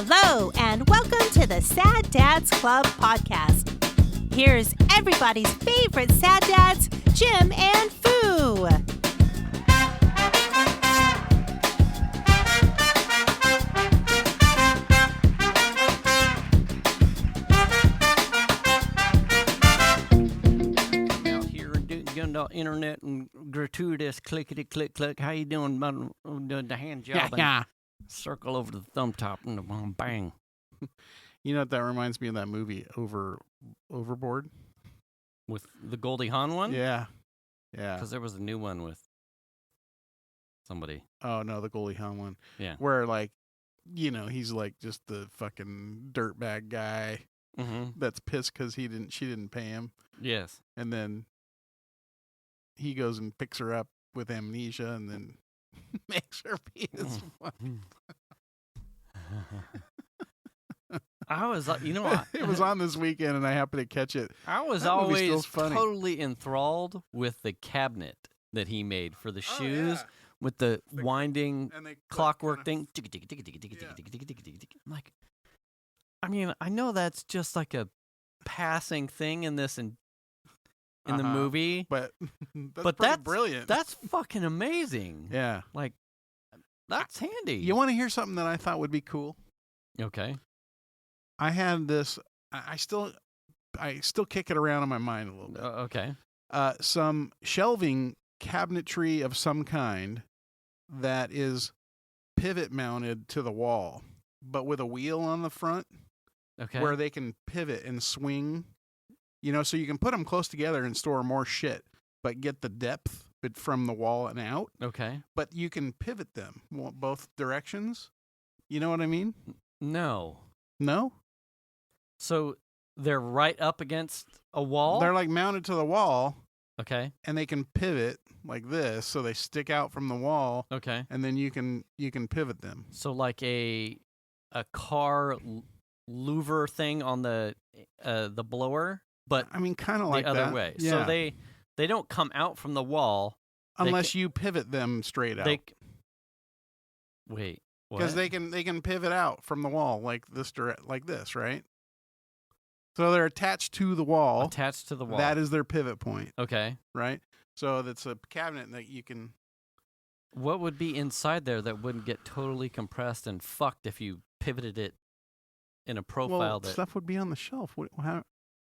Hello, and welcome to the Sad Dads Club podcast. Here's everybody's favorite sad dads, Jim and Foo. Out here doing the internet and gratuitous clickety click click. How you doing? The hand job. Yeah. Circle over the thumb top and the bang. You know what that reminds me of, that movie Overboard? With the Goldie Hawn one? Yeah. Yeah. Because there was a new one with somebody. Oh, no, the Goldie Hawn one. Yeah. Where, like, you know, he's like just the fucking dirtbag guy that's pissed because she didn't pay him. Yes. And then he goes and picks her up with amnesia and then makes her be his wife. I was, you know what? It was on this weekend and I happened to catch it. I was That movie always still's funny. totally enthralled with the cabinet that he made for the shoes with the winding And they clockwork kinda- thing. I'm like, I mean, I know that's just like a passing thing in this in the movie, But but pretty that's brilliant. That's fucking amazing. Yeah. Like, that's handy. You want to hear something that I thought would be cool? Okay. I had this. I still kick it around in my mind a little bit. Okay. Some shelving cabinetry of some kind that is pivot mounted to the wall, but with a wheel on the front, Okay. where they can pivot and swing. You know, so you can put them close together and store more shit, but get the depth from the wall and out. Okay. But you can pivot them both directions. You know what I mean? No. No? So they're right up against a wall? They're like mounted to the wall. Okay. And they can pivot like this, so they stick out from the wall, Okay. and then you can pivot them. So like a car louver thing on the blower, but I mean, kind of like the other that. way. Yeah. So they don't come out from the wall unless you pivot them straight out. Wait, what? Because they can pivot out from the wall like this, right? So they're attached to the wall. Attached to the wall. That is their pivot point, Okay. right? So that's a cabinet that you can. What would be inside there that wouldn't get totally compressed and fucked if you pivoted it in a profile Well, that stuff would be on the shelf.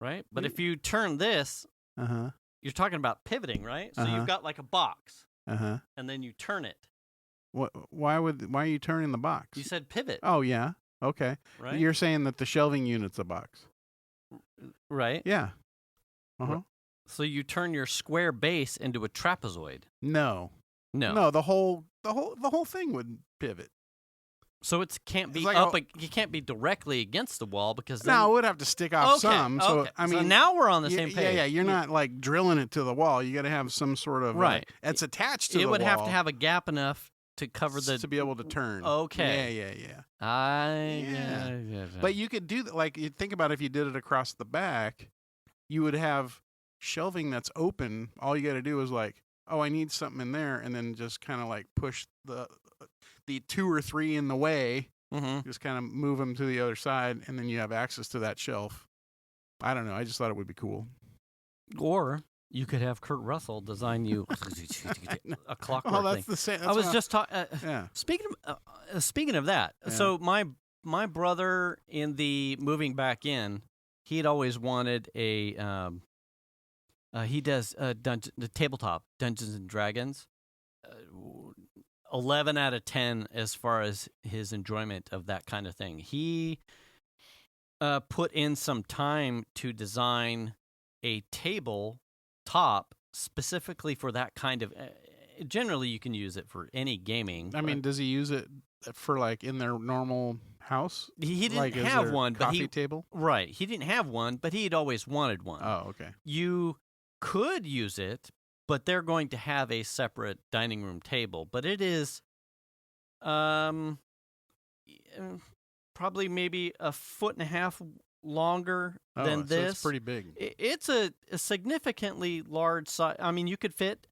right? But if you turn this, Uh-huh. you're talking about pivoting, right? So Uh-huh. you've got like a box, Uh-huh. and then you turn it. Why are you turning the box? You said pivot, Oh, yeah. Okay. right? You're saying that the shelving unit's a box. Right. Yeah. Uh-huh. So you turn your square base into a trapezoid. No. No. No, the whole thing would pivot. So it can't be It's like up. You can't be directly against the wall because then, No, it would have to stick off some. So okay. I mean, so now we're on the same page. Yeah. You're not like drilling it to the wall. You got to have some sort of Right. It's attached to It the would wall. have to have a gap enough to cover the to be able to turn. Okay. Yeah. Yeah. But you could do that. Like you think about if you did it across the back, you would have shelving that's open. All you got to do is like, oh, I need something in there, and then just kind of like push the 2 or 3 in the way. Just kind of move them to the other side, and then you have access to that shelf. I don't know. I just thought it would be cool. Or you could have Kurt Russell design you a clockwork Oh, that's thing. the same. I was just talking. Yeah. Speaking of that, Yeah. so my brother in the moving back in, he'd always wanted a. He does the tabletop Dungeons and Dragons. 11 out of 10 as far as his enjoyment of that kind of thing. He put in some time to design a table top specifically for that kind of. Generally, you can use it for any gaming. I mean, does he use it for like in their normal house? He didn't like, is have there one, but coffee table. Right, he didn't have one, but he'd always wanted one. Oh, okay. You could use it, but they're going to have a separate dining room table. But it is, probably maybe a 1.5 feet longer than so this. it's pretty big. It's a significantly large size. I mean, you could fit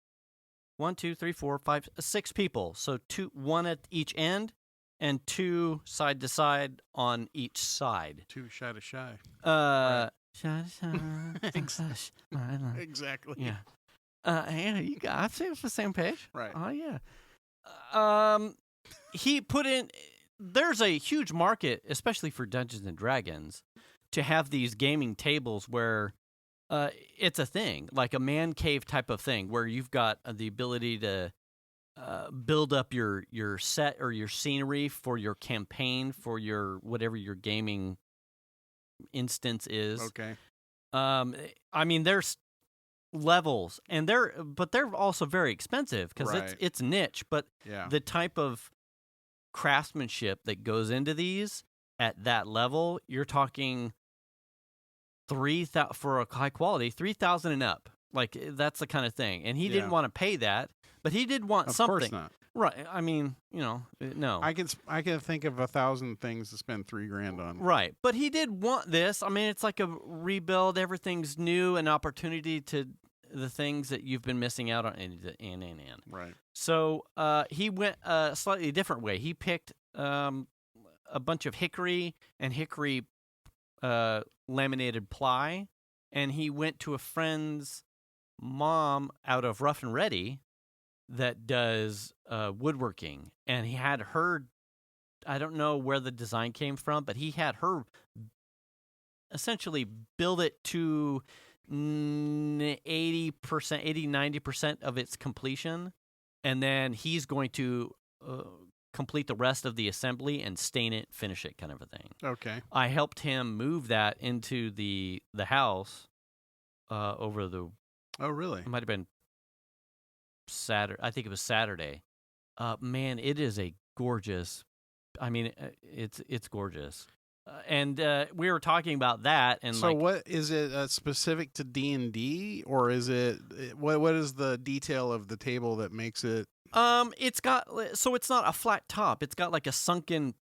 1, 2, 3, 4, 5, 6 people. So one at each end, and 2 side to side on each side. 2 shy to shy. Exactly. Yeah. Yeah, you got. I'd say it's the same page. Right. Oh yeah. He put in. There's a huge market, especially for Dungeons and Dragons, to have these gaming tables where it's a thing, like a man cave type of thing, where you've got the ability to build up your set or your scenery for your campaign, for your whatever your gaming instance is. Okay. I mean, there's levels, and they're also very expensive because Right. it's niche. But Yeah. the type of craftsmanship that goes into these at that level, you're talking 3,000 for a high quality, 3,000 and up. Like that's the kind of thing. And he Yeah. didn't want to pay that, but he did want Of something. course not. Right. I mean, no. I can think of 1,000 things to spend $3,000 on. Right. But he did want this. I mean, it's like a rebuild. Everything's new, an opportunity to the things that you've been missing out on. And. Right. So he went a slightly different way. He picked a bunch of hickory and hickory laminated ply, and he went to a friend's mom out of Rough and Ready that does woodworking, and he had her. I don't know where the design came from, but he had her essentially build it to 80%, 90% of its completion, and then he's going to complete the rest of the assembly and stain it, finish it, kind of a thing. Okay. I helped him move that into the house over the. Oh, really? It might have been Saturday. I think it was Saturday. Man, it is a gorgeous. I mean, it's gorgeous. And we were talking about that, and so what is it specific to D&D, or is it what is the detail of the table that makes it? It's got it's not a flat top. It's got like a sunken.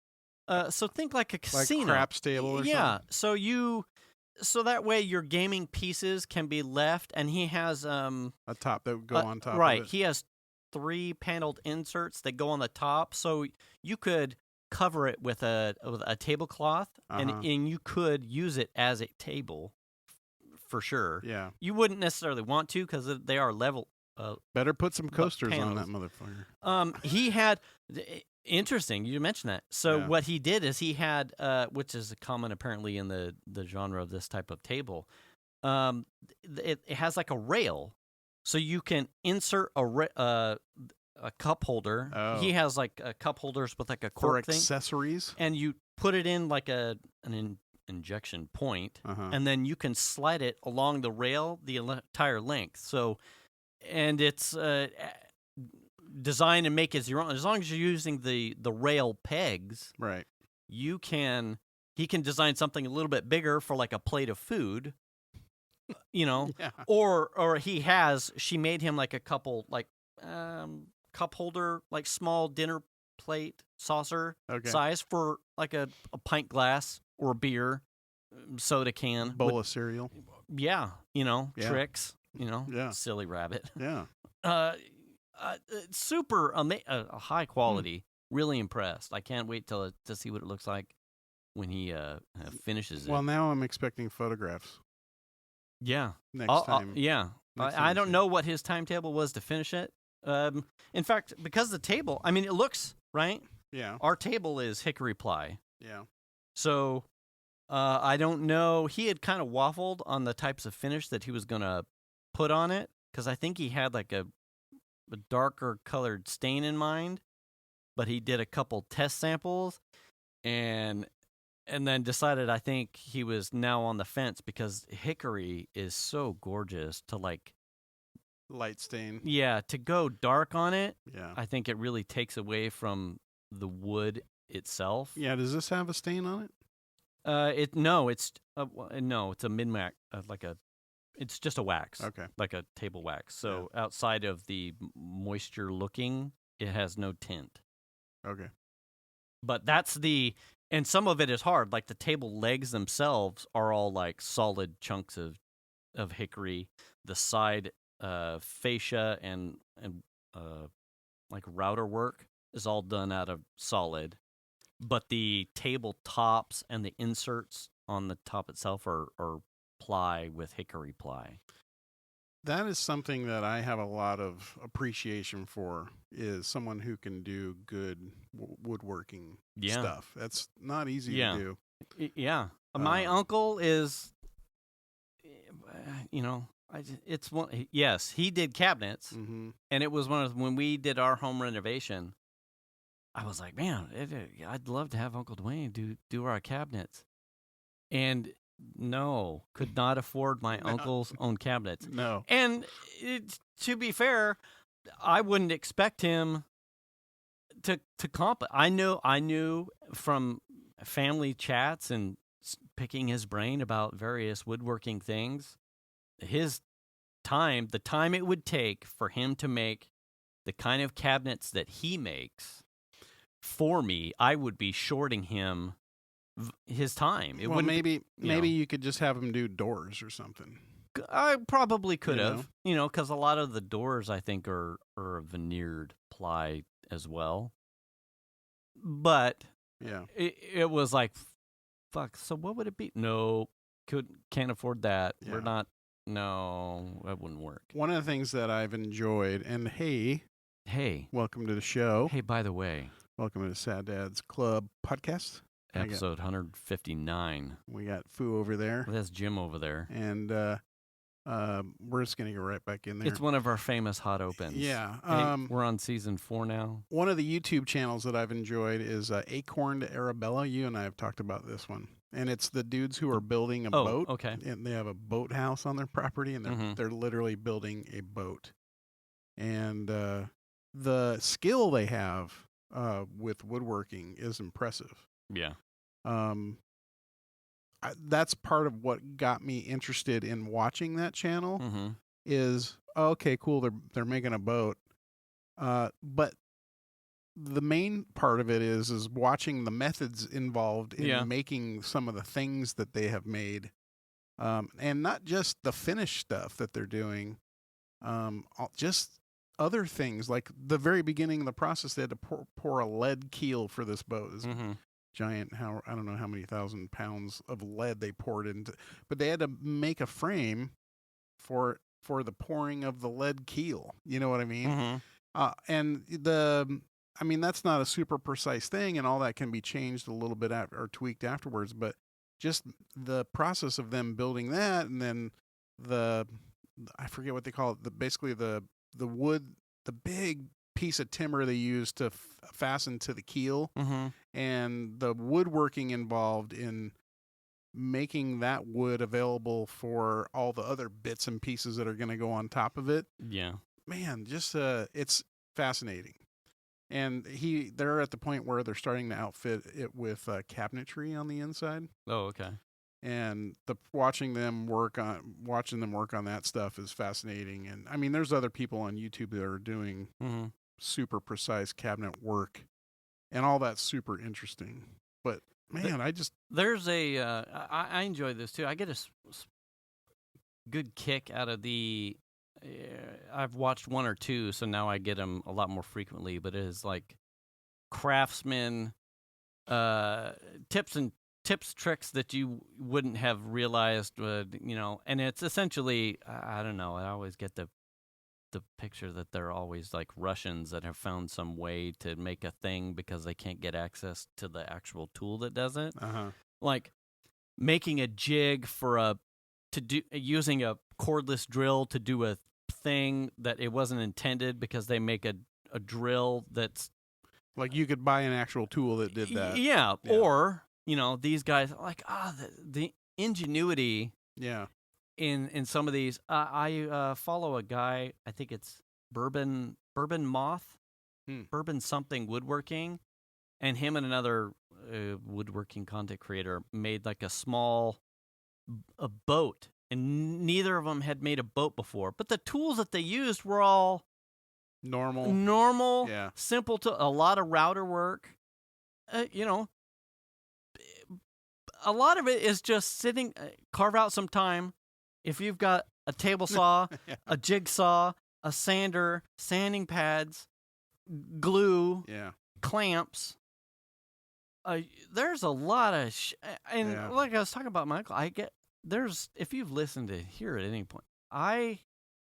So think like a casino, like craps table or something. So that way your gaming pieces can be left, and he has a top that would go on top. Right, of it. he has 3 paneled inserts that go on the top, so you could cover it with a tablecloth, and you could use it as a table for sure. Yeah, you wouldn't necessarily want to because they are level. Better put some coasters panels on that motherfucker. He had interesting. You mentioned that. So Yeah. what he did is he had, which is common apparently in the genre of this type of table. It has like a rail, so you can insert a cup holder. Oh. He has like cup holders with like a For cork thing, accessories, and you put it in like an injection point, and then you can slide it along the rail the entire length. So, and it's design and make as your own. As long as you're using the rail pegs, right? He can design something a little bit bigger for like a plate of food, Yeah. or she made him like a couple like cup holder, like small dinner plate saucer size for like a pint glass or a beer, soda can, bowl of cereal. Yeah, tricks, silly rabbit. Yeah. Super high quality. Really impressed. I can't wait to see what it looks like when he finishes it. Well, now I'm expecting photographs. Yeah. Next time. Yeah. I don't know what his timetable was to finish it. In fact, because the table, I mean, it looks right. Yeah. Our table is hickory ply. Yeah. So I don't know. He had kind of waffled on the types of finish that he was going to put on it because I think he had like a darker colored stain in mind, but he did a couple test samples and then decided I think he was now on the fence because hickory is so gorgeous to like light stain. Yeah, to go dark on it. Yeah. I think it really takes away from the wood itself. Yeah, does this have a stain on it? It's a min-wax, it's just a wax. Okay. Like a table wax. So outside of the moisture looking, it has no tint. Okay. But and some of it is hard. Like the table legs themselves are all like solid chunks of hickory. The side fascia and like router work is all done out of solid. but the table tops and the inserts on the top itself are ply with hickory ply. That is something that I have a lot of appreciation for, is someone who can do good woodworking stuff. That's not easy to do. Yeah. My uncle is, it's one. Yes, he did cabinets, and it was one of when we did our home renovation. I was like, man, I'd love to have Uncle Dwayne do our cabinets, and no, could not afford my uncle's own cabinets. No, and to be fair, I wouldn't expect him to comp. I knew from family chats and picking his brain about various woodworking things, the time it would take for him to make the kind of cabinets that he makes for me, I would be shorting him his time. Maybe you could just have him do doors or something. I probably could have, because a lot of the doors I think are veneered ply as well. But yeah, it was like, fuck. So what would it be? No, can't afford that. Yeah. We're not. No, that wouldn't work. One of the things that I've enjoyed, and hey, welcome to the show. Hey, by the way, welcome to the Sad Dads Club podcast. Episode 159. We got Foo over there. That's Jim over there. And we're just going to go right back in there. It's one of our famous hot opens. Yeah. We're on season 4 now. One of the YouTube channels that I've enjoyed is Acorn to Arabella. You and I have talked about this one. And it's the dudes who are building a boat. Okay. And they have a boat house on their property, and they're literally building a boat. And the skill they have with woodworking is impressive. Yeah. That's part of what got me interested in watching that channel. Is okay, cool. They're making a boat, but the main part of it is watching the methods involved in making some of the things that they have made, and not just the finished stuff that they're doing, just other things like the very beginning of the process. They had to pour a lead keel for this boat. Giant, I don't know how many 1,000 pounds of lead they poured into, but they had to make a frame for the pouring of the lead keel. You know what I mean? And that's not a super precise thing, and all that can be changed a little bit or tweaked afterwards. But just the process of them building that, and then I forget what they call it. Basically the wood, the big piece of timber they use to fasten to the keel, and the woodworking involved in making that wood available for all the other bits and pieces that are going to go on top of it. Yeah, man, just it's fascinating. And they're at the point where they're starting to outfit it with cabinetry on the inside. Oh, okay. And watching them work on that stuff is fascinating. And I mean, there's other people on YouTube that are doing super precise cabinet work, and all that's super interesting. But man, there's I enjoy this too. I get a good kick out of the. I've watched one or two, so now I get them a lot more frequently. But it is like craftsman tips, tricks that you wouldn't have realized, and it's essentially, I don't know, I always get the picture that they're always like Russians that have found some way to make a thing because they can't get access to the actual tool that does it. Like making a jig using a cordless drill to do a thing that it wasn't intended, because they make a drill that's like you could buy an actual tool that did that. Yeah. Or these guys like the ingenuity. Yeah. In some of these, I follow a guy. I think it's Bourbon Moth, Bourbon something woodworking, and him and another woodworking content creator made like a boat, and neither of them had made a boat before. But the tools that they used were all normal, yeah, simple a lot of router work. A lot of it is just sitting, carve out some time. If you've got a table saw, a jigsaw, a sander, sanding pads, glue, clamps, There's a lot of and Yeah. like I was talking about, Michael, if you've listened to here at any point, I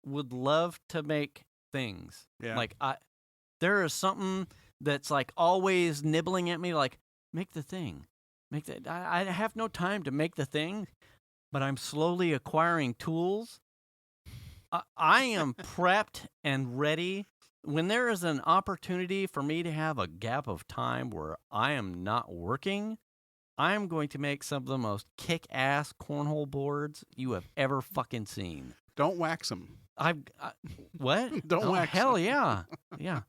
would love to make things. Yeah. Like there is something that's like always nibbling at me, like make the thing, I have no time to make the thing, but I'm slowly acquiring tools. I am prepped and ready. When there is an opportunity for me to have a gap of time where I am not working, I am going to make some of the most kick-ass cornhole boards you have ever fucking seen. Don't wax them. What? Don't wax hell them. yeah. Yeah.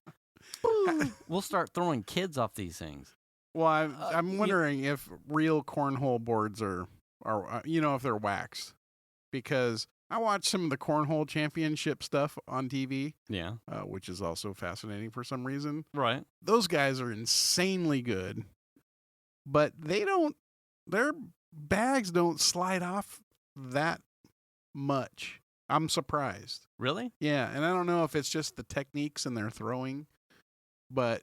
We'll start throwing kids off these things. Well, I'm wondering if real cornhole boards are if they're waxed, because I watch some of the cornhole championship stuff on TV. Yeah. Which is also fascinating for some reason. Right. Those guys are insanely good, but their bags don't slide off that much. I'm surprised. Really? Yeah, and I don't know if it's just the techniques in their throwing, but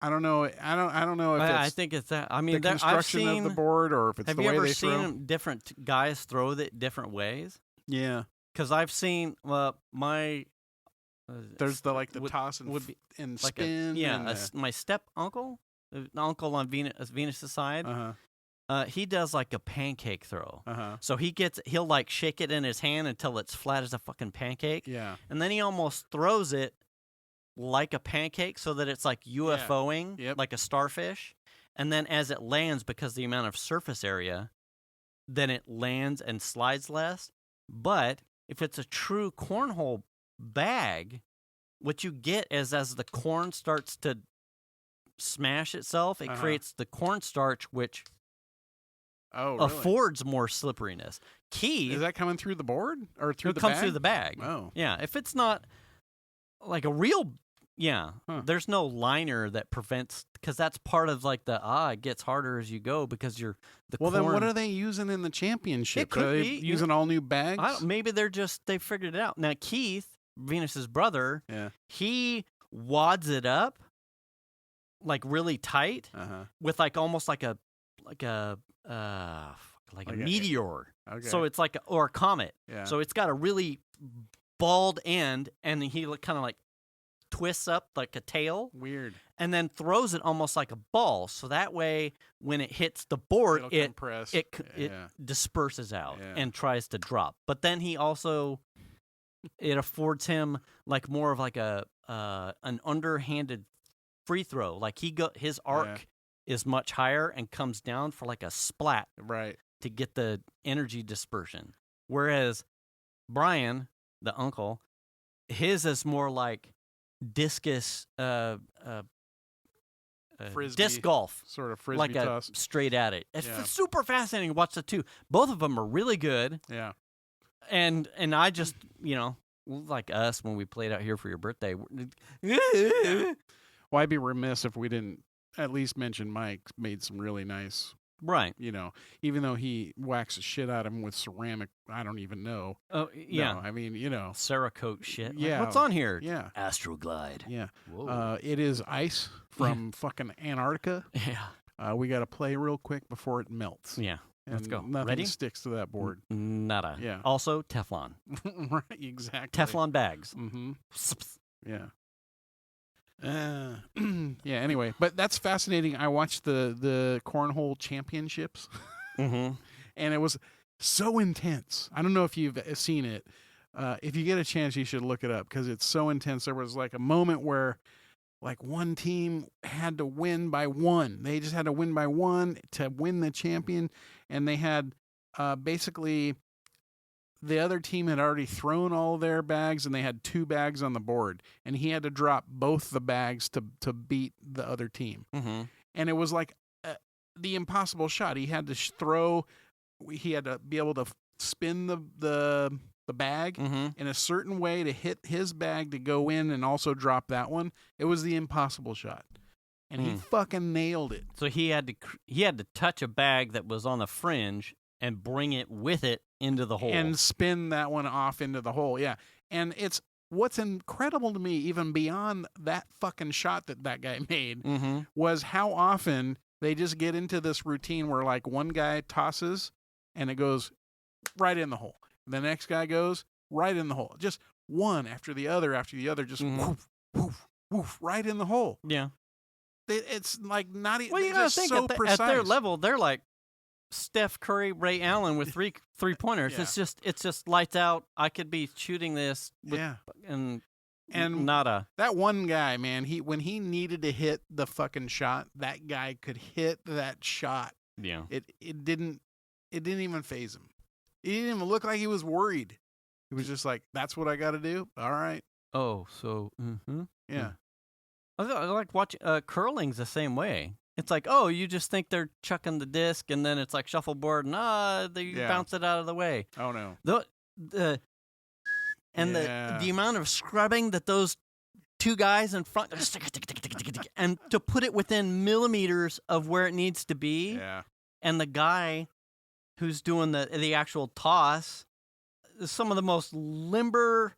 I don't know. I don't know if I it's think it's that. I mean, the construction of the board, or if it's the way they throw. Have you ever seen different guys throw it different ways? Yeah, because I've seen my. There's the toss and spin. My step uncle, the uncle on Venus's side. He does like a pancake throw. So he'll like shake it in his hand until it's flat as a fucking pancake. Yeah. And then he almost throws it like a pancake so that it's like UFOing, like a starfish. And then as it lands, because the amount of surface area, then it lands and slides less. But if it's a true cornhole bag, what you get is as the corn starts to smash itself, it creates the cornstarch, which affords more slipperiness. Key is that coming through the board or through the bag? It comes through the bag. Oh, yeah. If it's not like a real, there's no liner that prevents, because that's part of like it gets harder as you go because you're the. Well, then what are they using in the championship? It could are they be using all new bags. Maybe they figured it out. Now Keith, Venus's brother, he wads it up like really tight with like almost like a meteor. Okay. So it's like or a comet. Yeah. So it's got a really bald end, and he kind of like twists up like a tail. Weird. And then throws it almost like a ball. So that way, when it hits the board, it disperses out and tries to drop. But then he also it affords him like more of like an underhanded free throw. Like his arc is much higher and comes down for like a splat, right, to get the energy dispersion. Whereas Brian, the uncle, his is more like discus, frisbee, disc golf, sort of frisbee like toss, straight at it. It's super fascinating to watch the two. Both of them are really good. Yeah, and I just like us when we played out here for your birthday. Well, I'd be remiss if we didn't at least mention Mike made some really nice. Right. Even though he waxed the shit out of him with ceramic, I don't even know. Oh, yeah. No, I mean, Cerakote shit. Yeah. Like, what's on here? Yeah. Astroglide. Yeah. Whoa. It is ice from fucking Antarctica. Yeah. We got to play real quick before it melts. Yeah. Let's go. Nothing Ready? sticks to that board. Nada. Yeah. Also, Teflon. Right, exactly. Teflon bags. Mm-hmm. Yeah. Yeah, anyway, but that's fascinating. I watched the cornhole championships, and it was so intense. I don't know if you've seen it. If you get a chance, you should look it up because it's so intense. There was like a moment where like one team had to win by one. They just had to win by one to win the champion, and they had basically the other team had already thrown all their bags, and they had 2 bags on the board, and he had to drop both the bags to beat the other team. And it was like the impossible shot. He had to throw. He had to be able to spin the bag in a certain way to hit his bag to go in and also drop that one. It was the impossible shot, and he fucking nailed it. So he had to touch a bag that was on the fringe and bring it with it into the hole. And spin that one off into the hole, yeah. And it's what's incredible to me, even beyond that fucking shot that guy made, was how often They just get into this routine where like one guy tosses and it goes right in the hole. The next guy goes right in the hole. Just one after the other, just woof, woof, woof, right in the hole. Yeah. It's like not even. Well, you gotta think so at their level, they're like Steph Curry, Ray Allen with three pointers. Yeah. It's just lights out. I could be shooting this. And nada. That one guy, man. When he needed to hit the fucking shot, that guy could hit that shot. Yeah. It didn't even faze him. He didn't even look like he was worried. He was just like, "That's what I got to do." All right. Oh, so yeah. I like watching curling's the same way. It's like, oh, you just think they're chucking the disc, and then it's like shuffleboard, and they bounce it out of the way. Oh no. The amount of scrubbing that those two guys in front, and to put it within millimeters of where it needs to be. Yeah. And the guy who's doing the actual toss, some of the most limber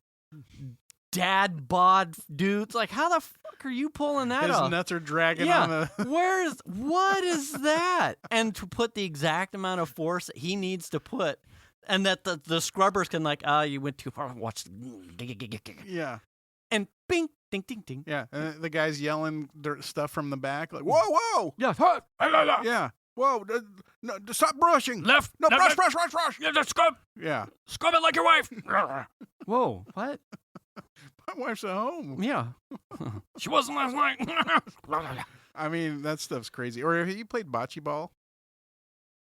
dad bod dudes. Like, how the fuck are you pulling that off? His nuts are dragging on the... What is that? And to put the exact amount of force that he needs to put, and that the scrubbers can like, you went too far, watch. Yeah. And bing, ding, ding, ding. Yeah, and the guy's yelling stuff from the back, like, whoa, whoa. Yeah. Yeah. Whoa, no, stop brushing. Left. No, left, brush. Yeah, just scrub. Yeah. Scrub it like your wife. Whoa, what? My wife's at home. Yeah. She wasn't last night. I mean, that stuff's crazy. Or have you played bocce ball?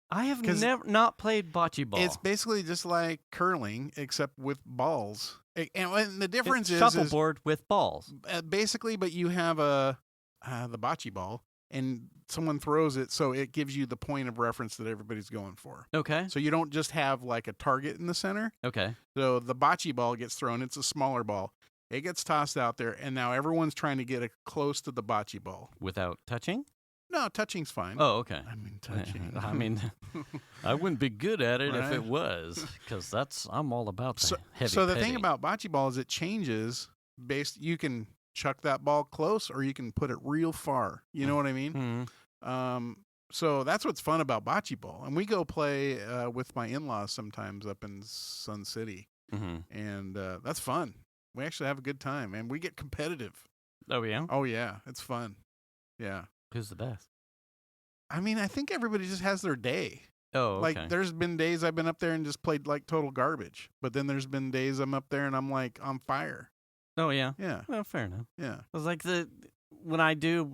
I have never not played bocce ball. It's basically just like curling, except with balls. And the difference is shuffleboard with balls. Basically, but you have the bocce ball, and someone throws it, so it gives you the point of reference that everybody's going for. Okay. So you don't just have like a target in the center. Okay. So the bocce ball gets thrown. It's a smaller ball. It gets tossed out there, and now everyone's trying to get close to the bocce ball. Without touching? No, touching's fine. Oh, okay. I mean, touching. I mean, I wouldn't be good at it if it was, because I'm all about the heavy. So the thing about bocce ball is it changes based. You can chuck that ball close, or you can put it real far. You know what I mean? Mm-hmm. So that's what's fun about bocce ball, and we go play with my in-laws sometimes up in Sun City, and that's fun. We actually have a good time, and we get competitive. Oh, yeah? Oh, yeah. It's fun. Yeah. Who's the best? I mean, I think everybody just has their day. Oh, okay. Like, there's been days I've been up there and just played, like, total garbage. But then there's been days I'm up there and I'm, like, on fire. Oh, yeah? Yeah. Well, fair enough. Yeah. It was like when I do,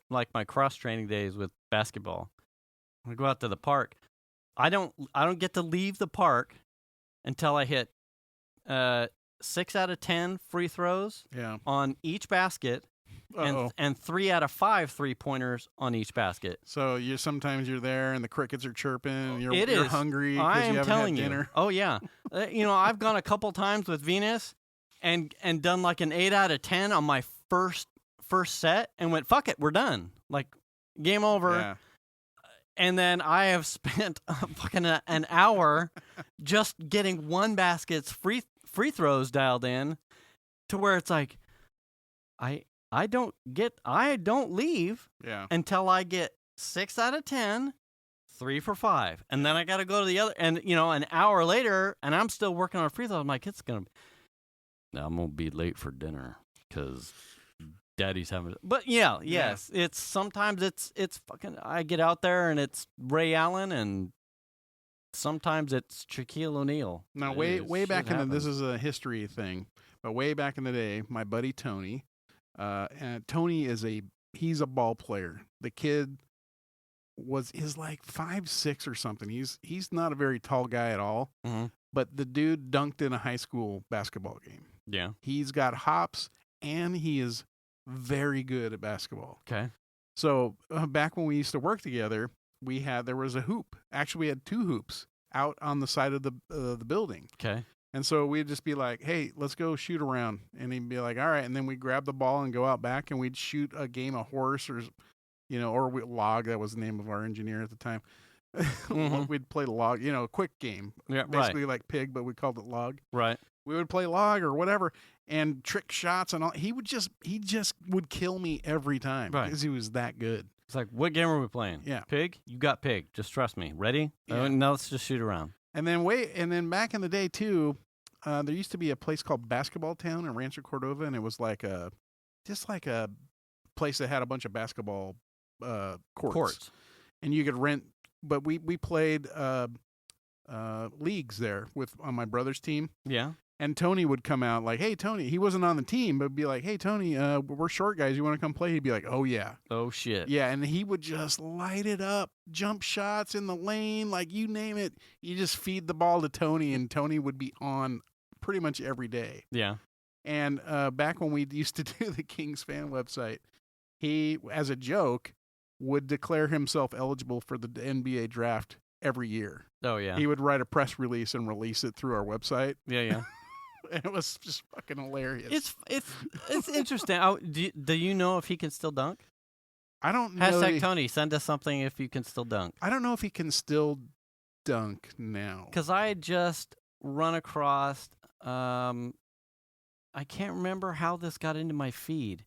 like, my cross-training days with basketball, I go out to the park. I don't get to leave the park until I hit 6 out of 10 free throws on each basket, and 3 out of 5 3-pointers on each basket. So sometimes you're there and the crickets are chirping. And you're hungry because you haven't had dinner. Oh yeah, I've gone a couple times with Venus, and done like an 8 out of 10 on my first set, and went, fuck it, we're done. Like, game over. Yeah. And then I have spent fucking an hour just getting one basket's free throws dialed in, to where it's like, I don't leave until I get 6 out of 10, 3 for 5, and then I got to go to the other, and an hour later, and I'm still working on a free throw. I'm like, I'm gonna be late for dinner because Daddy's having. But yes, it's sometimes it's fucking. I get out there and it's Ray Allen, and sometimes it's Shaquille O'Neal. Now, way back in this is a history thing, but way back in the day, my buddy Tony, and Tony he's a ball player. The kid is like 5'6" or something. He's not a very tall guy at all, but the dude dunked in a high school basketball game. Yeah, he's got hops, and he is very good at basketball. Okay, so back when we used to work together, there was a hoop. Actually, we had 2 hoops out on the side of the building. Okay. And so we'd just be like, hey, let's go shoot around. And he'd be like, all right. And then we'd grab the ball and go out back, and we'd shoot a game of horse or log. That was the name of our engineer at the time. We'd play log, a quick game. Yeah, basically like pig, but we called it log. Right. We would play log or whatever, and trick shots and all. He just would kill me every time because he was that good. It's like, what game are we playing? Yeah. Pig? You got pig. Just trust me. Ready? Yeah. Now let's just shoot around. And then back in the day too, there used to be a place called Basketball Town in Rancho Cordova, and it was just like a place that had a bunch of basketball courts. And you could rent. But we played leagues there on my brother's team. Yeah. And Tony would come out like, hey, Tony. He wasn't on the team, but be like, hey, Tony, we're short guys. You want to come play? He'd be like, oh, yeah. Oh, shit. Yeah, and he would just light it up, jump shots in the lane, like you name it. You just feed the ball to Tony, and Tony would be on pretty much every day. Yeah. And back when we used to do the Kings fan website, he, as a joke, would declare himself eligible for the NBA draft every year. Oh, yeah. He would write a press release and release it through our website. Yeah. And it was just fucking hilarious. It's interesting. Do you know if he can still dunk? I don't know. Hashtag Tony, send us something if you can still dunk. I don't know if he can still dunk now. Because I had just run across, I can't remember how this got into my feed.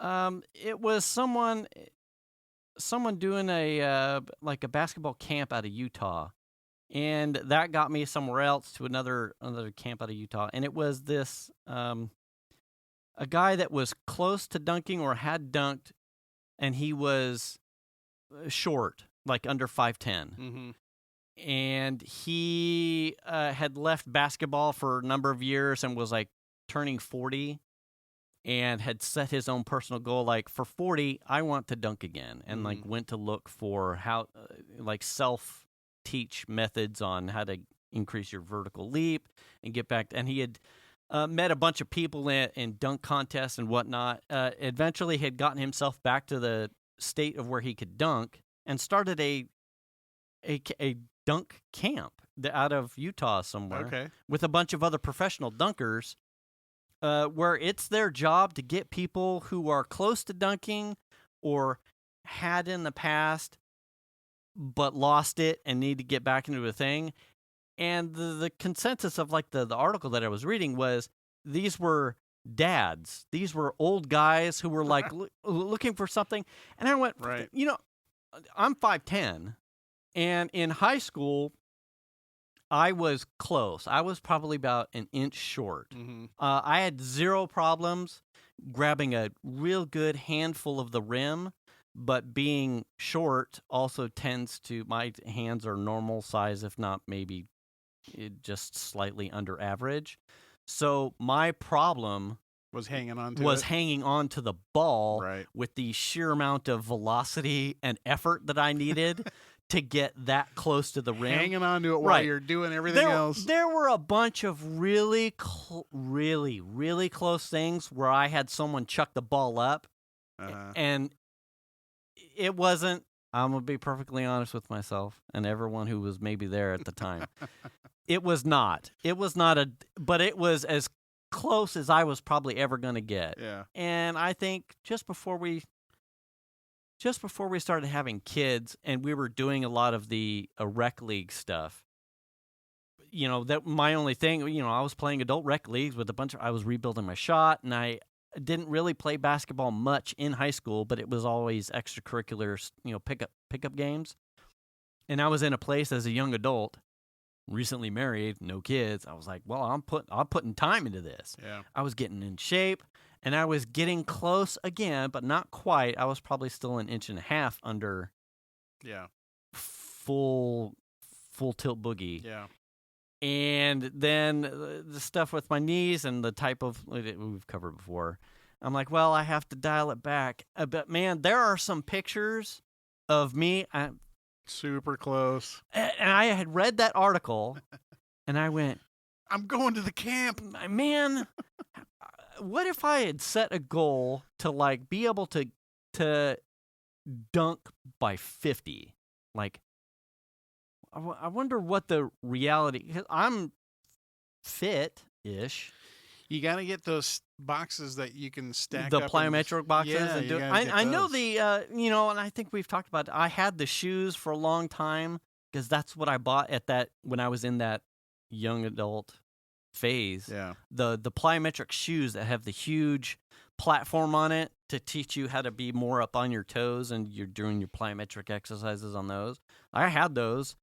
It was someone doing a basketball camp out of Utah. And that got me somewhere else to another camp out of Utah. And it was this, a guy that was close to dunking or had dunked, and he was short, like under 5'10". Mm-hmm. And he had left basketball for a number of years and was like turning 40 and had set his own personal goal. Like, for 40, I want to dunk again. And like went to look for how, self-teach methods on how to increase your vertical leap and get back. And he had met a bunch of people in dunk contests and whatnot. Eventually had gotten himself back to the state of where he could dunk and started a dunk camp out of Utah somewhere with a bunch of other professional dunkers, where it's their job to get people who are close to dunking or had in the past but lost it and need to get back into a thing. And the consensus of like the article that I was reading was these were dads. These were old guys who were like looking for something. And I went, I'm 5'10", and in high school, I was close. I was probably about an inch short. Mm-hmm. I had zero problems grabbing a real good handful of the rim, but being short also tends to, my hands are normal size, if not maybe just slightly under average. So my problem was hanging on to the ball with the sheer amount of velocity and effort that I needed to get that close to the rim. Hanging on to it while you're doing everything else. There were a bunch of really close things where I had someone chuck the ball up, and it wasn't, I'm going to be perfectly honest with myself and everyone who was maybe there at the time. It was not but it was as close as I was probably ever going to get. Yeah. And I think just before we started having kids and we were doing a lot of the rec league stuff, that my only thing, I was playing adult rec leagues with I was rebuilding my shot, and I didn't really play basketball much in high school, but it was always extracurriculars, pickup games. And I was in a place as a young adult, recently married, no kids. I was like, well, I'm putting time into this. Yeah. I was getting in shape, and I was getting close again, but not quite. I was probably still an inch and a half under full tilt boogie. Yeah. And then the stuff with my knees and the type of, we've covered before. I'm like, well, I have to dial it back. But man, there are some pictures of me. Super close. And I had read that article, and I went, I'm going to the camp. Man, what if I had set a goal to like be able to dunk by 50? Like, I wonder what the reality, because I'm fit-ish. You got to get those boxes that you can stack the up. Plyometric boxes. Yeah, and do it. I know the, and I think we've talked about it. I had the shoes for a long time because that's what I bought when I was in that young adult phase. Yeah. The plyometric shoes that have the huge platform on it to teach you how to be more up on your toes, and you're doing your plyometric exercises on those. I had those.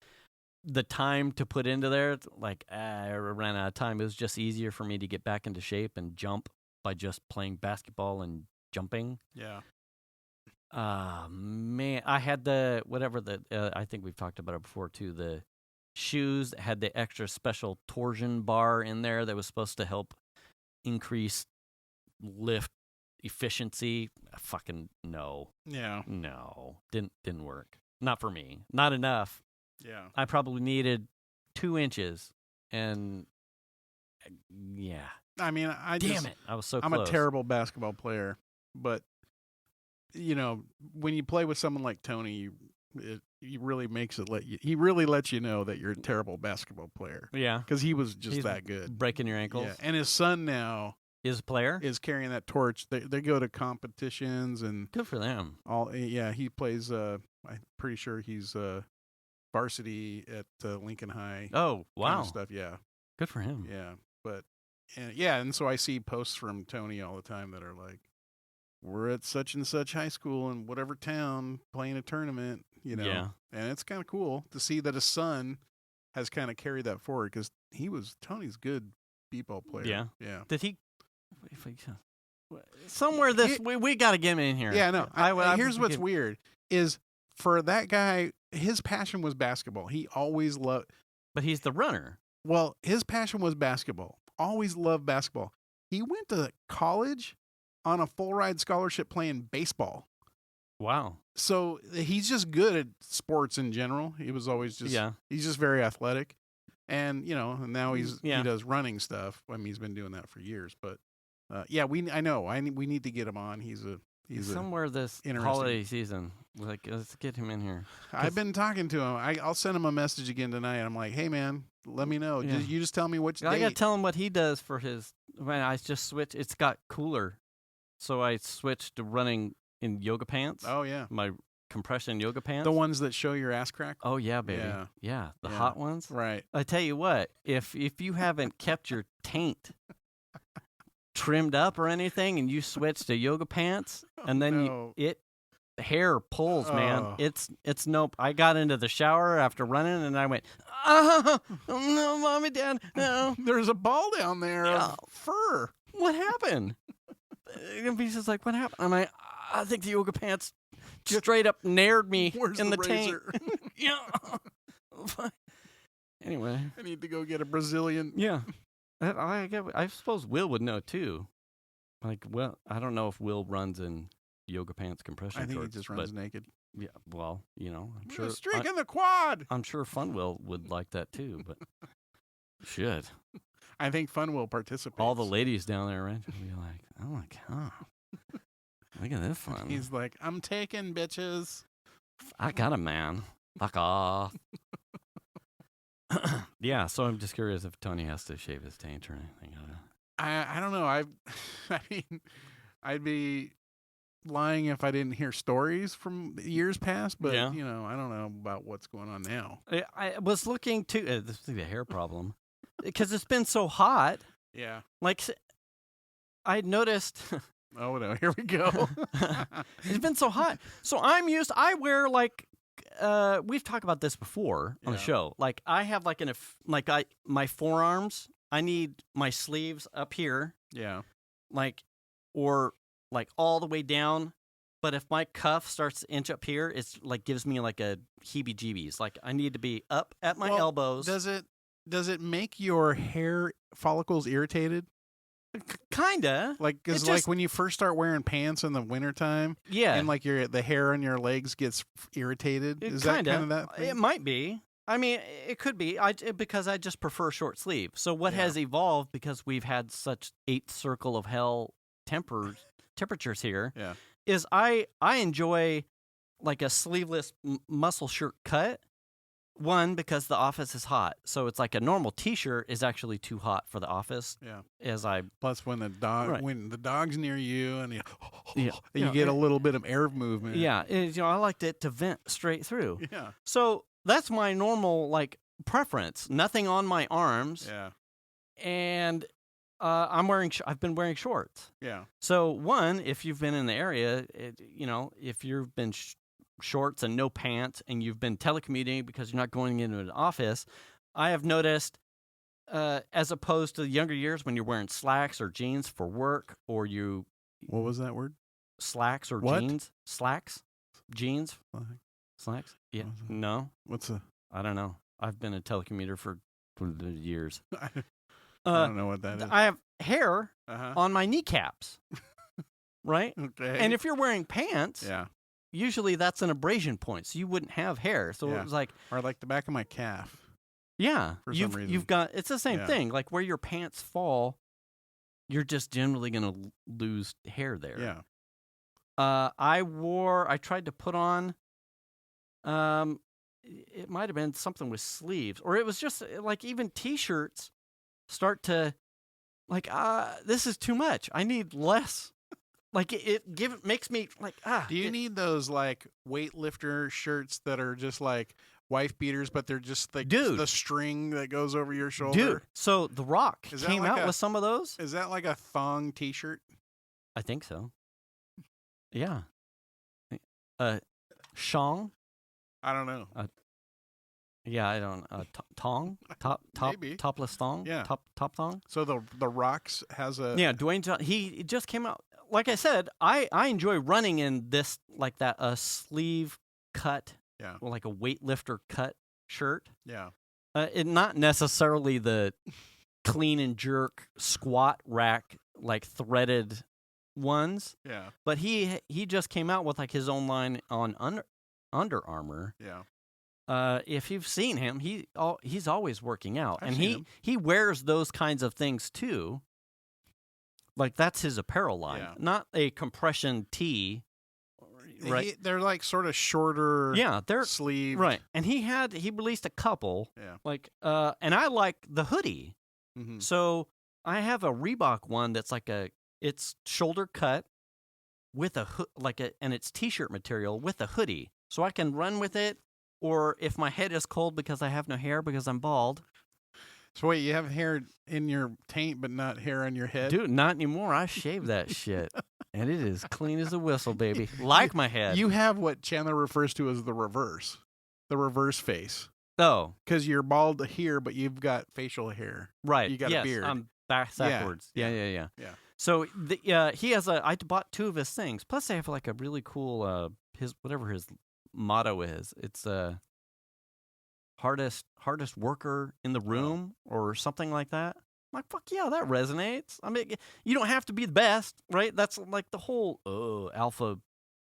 The time to put into there, like I ran out of time. It was just easier for me to get back into shape and jump by just playing basketball and jumping. Yeah. Man, I had the whatever I think we've talked about it before too. The shoes that had the extra special torsion bar in there that was supposed to help increase lift efficiency. Fucking no. Yeah. No, didn't work. Not for me. Not enough. Yeah. I probably needed 2 inches, and yeah. I mean, Damn it! I was so I'm close. a terrible basketball player, but you know, when you play with someone like Tony, he really makes it he really lets you know that you're a terrible basketball player. Yeah, because he was just He's that good. breaking your ankles. Yeah, and his son now is a player. Is carrying that torch. They go to competitions and Good for them. all. Yeah, he plays. I'm pretty sure he's varsity at Lincoln High. Oh wow, kind of stuff. Yeah, good for him. yeah, but and so I see posts from Tony all the time that are like, we're at such and such high school in whatever town playing a tournament, you know. Yeah. And it's kind of cool to see that his son has kind of carried that forward, because Tony's good b-ball player. Yeah. Yeah. Did he? Somewhere we got to get him in here. Yeah, no. Here's what's weird is, for that guy, his passion was basketball. He always loved. But he's the runner. Well, his passion was basketball. Always loved basketball. He went to college on a full ride scholarship playing baseball. Wow. So he's just good at sports in general. He was always just, he's just very athletic. And, you know, now he does running stuff. I mean, he's been doing that for years, but I know we need to get him on. He's somewhere this holiday season. Like, let's get him in here. I've been talking to him. I'll send him a message again tonight. I'm like, hey man, let me know. Yeah. You just tell me which date. I got to tell him what he does for his, when I just switched, it's got cooler. So I switched to running in yoga pants. Oh yeah. My compression yoga pants. The ones that show your ass crack? Oh yeah, baby. Yeah. The hot ones. Right. I tell you what, if you haven't kept your taint trimmed up or anything, and you switch to yoga pants, and then the hair pulls, man. It's nope. I got into the shower after running, and I went, oh no, mommy, dad, no. There's a ball down there of fur. What happened? And he's just like, what happened? I'm like, I think the yoga pants straight up nared me in the taint. Yeah. Anyway, I need to go get a Brazilian. Yeah. I suppose Will would know too. Like, well, I don't know if Will runs in yoga pants, compression shorts. I think he just runs naked. Yeah, well, you know, I'm sure. Streak in the quad. I'm sure Fun Will would like that too, but should. I think Fun will participate. All the ladies down there, right? Will be like, oh my god, look at this Fun. He's like, I'm taking bitches. I got a man. Fuck off. Yeah, so I'm just curious if Tony has to shave his taint or anything. I don't know. I mean, I'd be lying if I didn't hear stories from years past, but you know, I don't know about what's going on now. I was looking to this is the hair problem because it's been so hot. Yeah, like I noticed. Oh no, here we go. It's been so hot, so I wear like. We've talked about this before on the show. Like I have like my forearms. I need my sleeves up here. Yeah. Like, or like all the way down. But if my cuff starts to inch up here, it's like gives me like a heebie-jeebies. Like I need to be up at my elbows. Does it make your hair follicles irritated? Kinda. Like, because like when you first start wearing pants in the wintertime, and like the hair on your legs gets irritated. Is that kind of that thing? It might be. I mean, it could be. Because I just prefer short sleeve. So what has evolved, because we've had such 8th circle of hell temperatures here, is I enjoy like a sleeveless muscle shirt cut. One, because the office is hot, so it's like a normal T-shirt is actually too hot for the office. Yeah. Plus, when the dog's near you and you get a little bit of air movement. Yeah. I liked it to vent straight through. Yeah. So that's my normal like preference. Nothing on my arms. Yeah. And I've been wearing shorts. Yeah. So one, if you've been in the area, if you've been shorts and no pants, and you've been telecommuting because you're not going into an office, I have noticed, as opposed to the younger years when you're wearing slacks or jeans for work, or What was that word? Slacks or What? jeans, slacks, jeans, slacks. Yeah, no, What's a? I don't know. I've been a telecommuter for years. I don't know what that is. I have hair Uh-huh. on my kneecaps, right? Okay. And if you're wearing pants, yeah, usually that's an abrasion point, so you wouldn't have hair. So Yeah. it was like, or like the back of my calf. yeah, For some reason. you've got, it's the same Yeah. thing. Like where your pants fall, you're just generally going to lose hair there. Yeah. I tried to put on, it might have been something with sleeves, or it was just like even t-shirts start to like, this is too much. I need less. Like it makes me like, Do you need those like weightlifter shirts that are just like wife beaters, but they're just like Dude. the string that goes over your shoulder? dude. So The Rock Is that came like out with some of those. Is that like a thong T-shirt? I think so. Yeah. Shong? I don't know. Yeah, I don't. Tong? Maybe. Topless thong? Yeah. Top thong? So the Rocks has a Yeah, Dwayne. He just came out. Like I said, I enjoy running in this like that sleeve cut, Yeah. or like a weightlifter cut shirt. Yeah. It not necessarily the clean and jerk squat rack like threaded ones, Yeah. but he just came out with like his own line on Under Armour. Yeah. If you've seen him, he's always working out, I've and seen him. he wears those kinds of things too. Like that's his apparel line, Yeah. not a compression tee. Right? They're like sort of shorter. Yeah, they're sleeve. right. And he released a couple. Yeah. Like and I like the hoodie. Mm-hmm. So I have a Reebok one that's like it's shoulder cut with a and it's t-shirt material with a hoodie, so I can run with it. Or if my head is cold because I have no hair because I'm bald. So wait, you have hair in your taint, but not hair on your head? Dude, not anymore. I shaved that shit. And it is clean as a whistle, baby. Like my head. You have what Chandler refers to as the reverse face. Oh, Because you're bald here, but you've got facial hair. right. You got a yes, beard. I'm backwards. Yeah. Yeah. So he has I bought two of his things. Plus, they have like a really cool his motto is. It's hardest worker in the room or something like that. I'm like, fuck yeah, that resonates. I mean, you don't have to be the best, right? That's like the whole alpha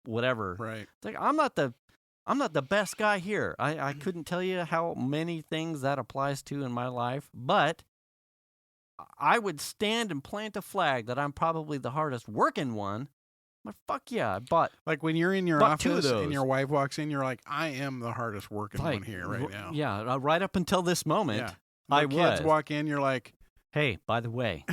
whatever. Right. It's like I'm not the best guy here. I couldn't tell you how many things that applies to in my life, but I would stand and plant a flag that I'm probably the hardest working one. I'm like, fuck yeah, I bought Like when you're in your Bought two of office and those. your wife walks in, you're like, I am the hardest working like one here right now. Yeah, right up until this moment, Yeah. I The kids was. walk in, you're like, Hey, by the way,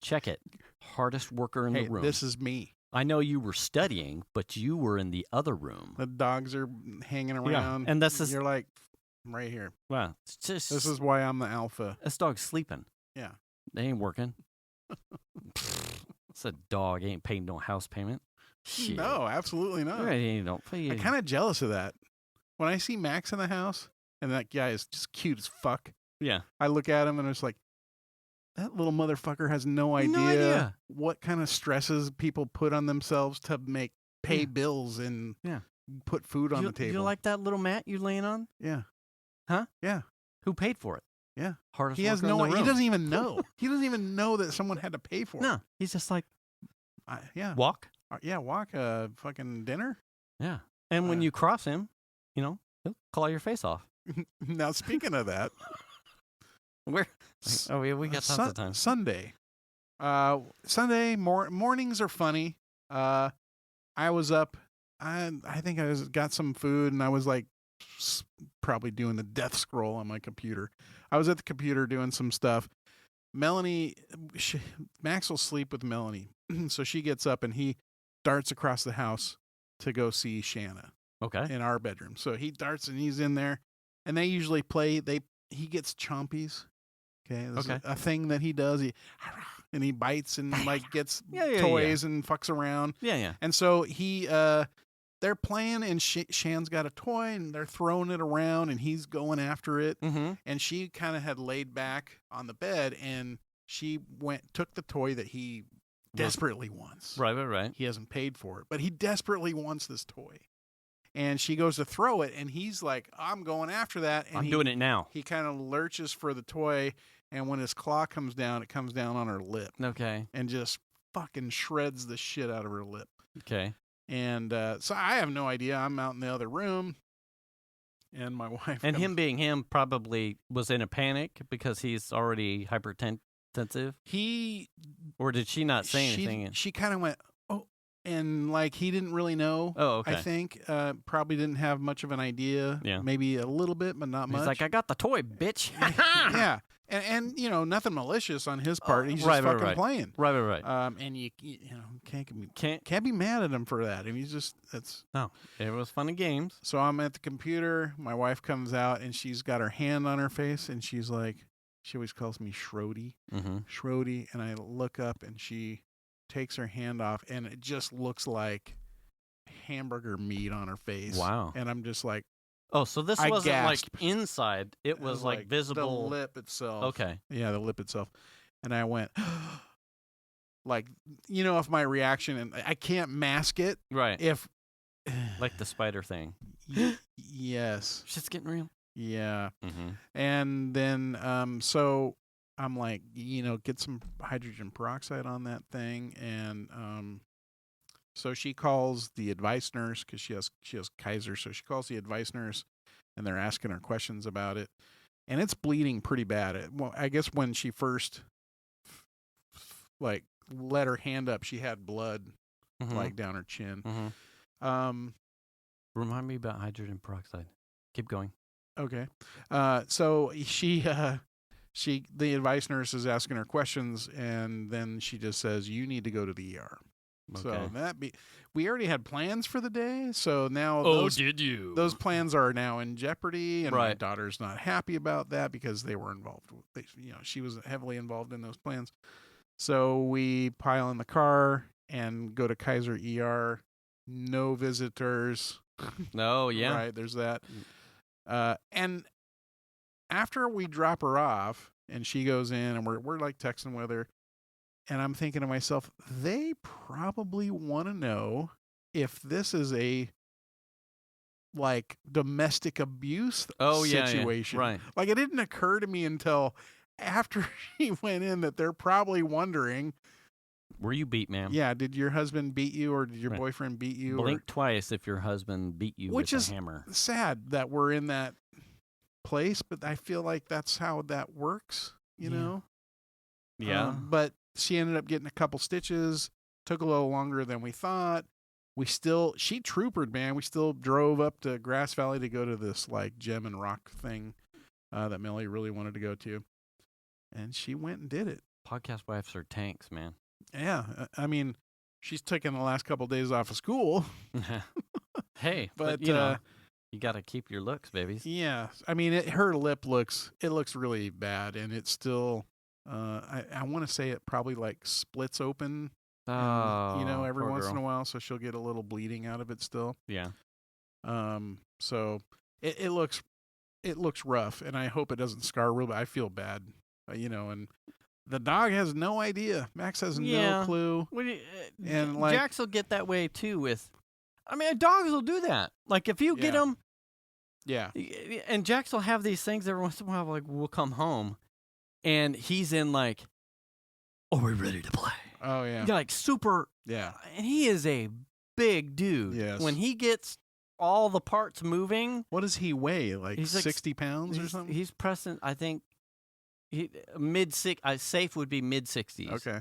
check it. Hardest worker in hey, the room. this is me. I know you were studying, but you were in the other room. The dogs are hanging around. and this is- you're like, right here. Wow, it's just This is why I'm the alpha. this dog's sleeping. Yeah. They ain't working. It's a dog. Ain't paying no house payment. Shit. No, absolutely not. Right, don't pay. I'm kind of jealous of that. When I see Max in the house and that guy is just cute as fuck, Yeah. I look at him and it's like, that little motherfucker has no idea, No idea. what kind of stresses people put on themselves to pay Yeah. bills and Yeah. put food on the table. You like that little mat you laying on? Yeah. Huh? Yeah. Who paid for it? Yeah. Hardest He has worker in no. the He room. doesn't even know. He doesn't even know that someone had to pay for it. No, he's just like Yeah. walk. Yeah. Walk a fucking dinner. Yeah. And when Uh, you cross him, he'll claw your face off. Now speaking of that, Where? Oh, we got tons of time. Sunday. Sunday mornings are funny. I was up. I think I got some food and I was like probably doing the death scroll on my computer. I was at the computer doing some stuff. Melanie, Max will sleep with Melanie, so she gets up and he darts across the house to go see Shanna Okay. in our bedroom. So he darts and he's in there, and they usually play. He gets chompies Okay. This Okay. is a thing that he does. And he bites and like gets Yeah, toys and fucks around. Yeah. And so they're playing, and Shan's got a toy, and they're throwing it around, and he's going after it. Mm-hmm. And she kind of had laid back on the bed, and she took the toy that he desperately wants. Right. He hasn't paid for it, but he desperately wants this toy. And she goes to throw it, and he's like, I'm going after that. And I'm doing it now. He kind of lurches for the toy, and when his claw comes down, it comes down on her lip. Okay. And just fucking shreds the shit out of her lip. Okay. And so I have no idea. I'm out in the other room, and my wife. And him being him probably was in a panic because he's already hypertensive. Or did she not say anything? She kind of went, oh, and like he didn't really know. Oh, okay. I think probably didn't have much of an idea. Yeah. Maybe a little bit, but not much. He's like, I got the toy, bitch. Yeah. And nothing malicious on his part. He's just fucking playing. Right. And you can't be mad at him for that. I mean, No, it was fun and games. So I'm at the computer. My wife comes out, and she's got her hand on her face, and she's like, she always calls me Schrody. Mm-hmm. Schrody. And I look up, and she takes her hand off, and it just looks like hamburger meat on her face. Wow. And I'm just like, oh, so this wasn't gasped. like inside. It was like visible. The lip itself. Okay. Yeah, the lip itself. And I went, like, if my reaction, and I can't mask it. Right. If. Like the spider thing. Yes. Shit's getting real. Yeah. Mm-hmm. And then, so I'm like, get some hydrogen peroxide on that thing. And so she calls the advice nurse because she has Kaiser. So she calls the advice nurse, and they're asking her questions about it. And it's bleeding pretty bad. Well, I guess when she first let her hand up, she had blood like down her chin. Mm-hmm. Remind me about hydrogen peroxide. Keep going. Okay. So the advice nurse is asking her questions, and then she just says, "You need to go to the ER." Okay. So we already had plans for the day. So now did you? Those plans are now in jeopardy, and my Right. daughter's not happy about that because they were involved. She was heavily involved in those plans. So we pile in the car and go to Kaiser ER. No visitors. No, yeah. Right, there's that. And after we drop her off and she goes in, and we're like texting with her, and I'm thinking to myself, they probably want to know if this is a like domestic abuse situation. Yeah. Right. Like, it didn't occur to me until after she went in that they're probably wondering, were you beat, ma'am? yeah, did your husband beat you, or did your boyfriend beat you? Blink twice if your husband beat you with a hammer. Sad that we're in that place, but I feel like that's how that works, you know? Yeah. But she ended up getting a couple stitches. Took a little longer than we thought. She troopered, man. We still drove up to Grass Valley to go to this like gem and rock thing that Melly really wanted to go to. And she went and did it. Podcast wives are tanks, man. Yeah. I mean, she's taken the last couple days off of school. Hey, but you got to keep your looks, babies. Yeah. I mean, her lip looks really bad, and it's still, I want to say it probably like splits open. And, every once in a while, so she'll get a little bleeding out of it still. Yeah. So it looks rough, and I hope it doesn't scar real bad. I feel bad, and the dog has no idea. Max has no clue. And Jax will get that way too dogs will do that. Like if you get them. Yeah. And Jax will have these things every once in a while, like we'll come home and he's in like, are we ready to play? Oh, yeah. Like super. Yeah. And he is a big dude. Yes. When he gets all the parts moving. What does he weigh? Like 60 pounds or something? He's pressing, I think, safe would be mid-60s. Okay.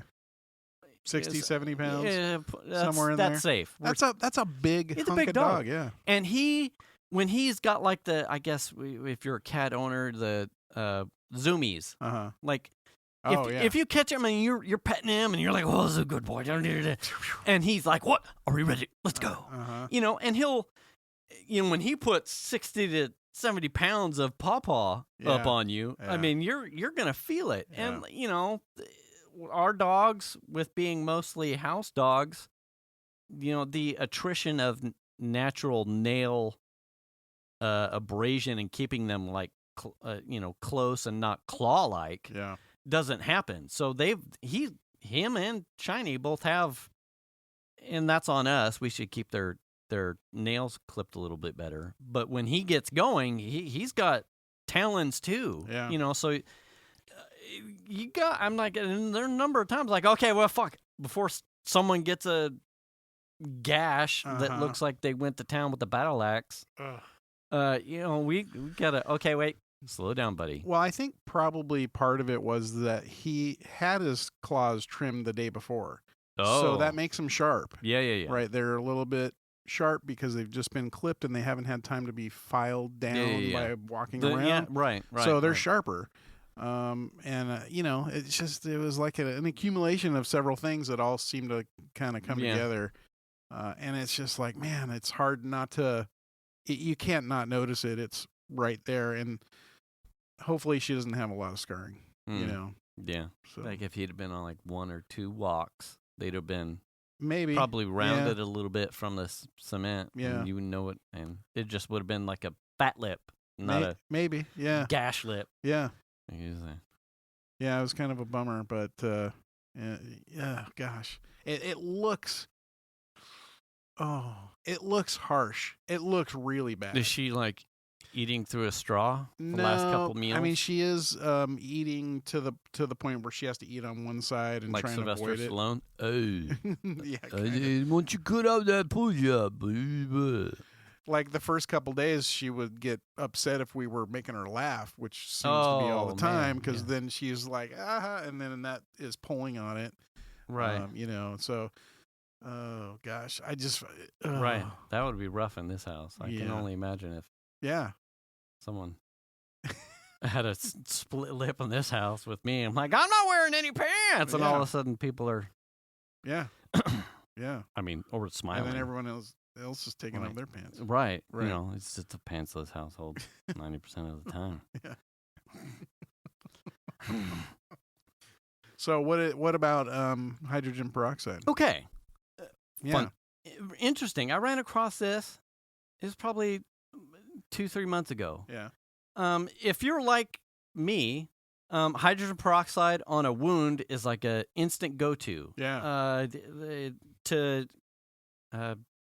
60, 70 pounds? Yeah, somewhere in there? That's safe. That's a big He's hunk a big of dog. Yeah. And when he's got like the, I guess if you're a cat owner, the zoomies. Uh-huh. Like, Oh, if you catch him and you're petting him and you're like, "Oh, this is a good boy," and he's like, "What? Are we ready? Let's go." Uh-huh. And he'll, when he puts 60 to 70 pounds of pawpaw up on you, Yeah. I mean, you're gonna feel it. Yeah. And you know, our dogs, with being mostly house dogs, you know, the attrition of natural nail abrasion and keeping them like close and not claw-like doesn't happen. So him and Shiny both have, and that's on us. We should keep their nails clipped a little bit better. But when he gets going, he's got talons too. Yeah. You know, so I'm like, and there are a number of times like, okay, well, fuck, before someone gets a gash that looks like they went to town with a battle axe. You know, we gotta, okay, wait, slow down, buddy. Well, I think probably part of it was that he had his claws trimmed the day before. Oh. So that makes them sharp. Yeah. Right. They're a little bit sharp because they've just been clipped and they haven't had time to be filed down by walking around. Yeah, right. So they're sharper. You know, it was like an accumulation of several things that all seem to kind of come together. And it's just like, man, it's hard not to, you can't not notice it. It's right there. And hopefully she doesn't have a lot of scarring, you know? Yeah. So. Like if he'd have been on like 1 or 2 walks, they'd have been maybe probably rounded a little bit from the cement. Yeah. And you would know it. And it just would have been like a fat lip, not a maybe. Yeah. gash lip. Yeah. Yeah, it was kind of a bummer, but yeah, gosh. It looks harsh. It looks really bad. Is she like eating through a straw the No, last couple meals? I mean, she is eating to the point where she has to eat on one side and like trying Sylvester to avoid Stallone? Oh. Yeah. Why don't you cut out that push-up, baby? Like the first couple days, she would get upset if we were making her laugh, which seems to be all the time, because then she's like, and then that is pulling on it. Right. You know, so, oh, gosh. I just. Right. That would be rough in this house. I can only imagine if someone had a split lip in this house with me. I'm like, I'm not wearing any pants. And all of a sudden people are. Yeah. Yeah. I mean, or smiling. And then everyone else is taking off their pants. Right. You know, it's just a pantsless household 90% of the time. Yeah. So what about hydrogen peroxide? Okay. Yeah. Interesting. I ran across this. It was probably 2-3 months ago. Yeah. If you're like me, hydrogen peroxide on a wound is like a instant go-to. Yeah. To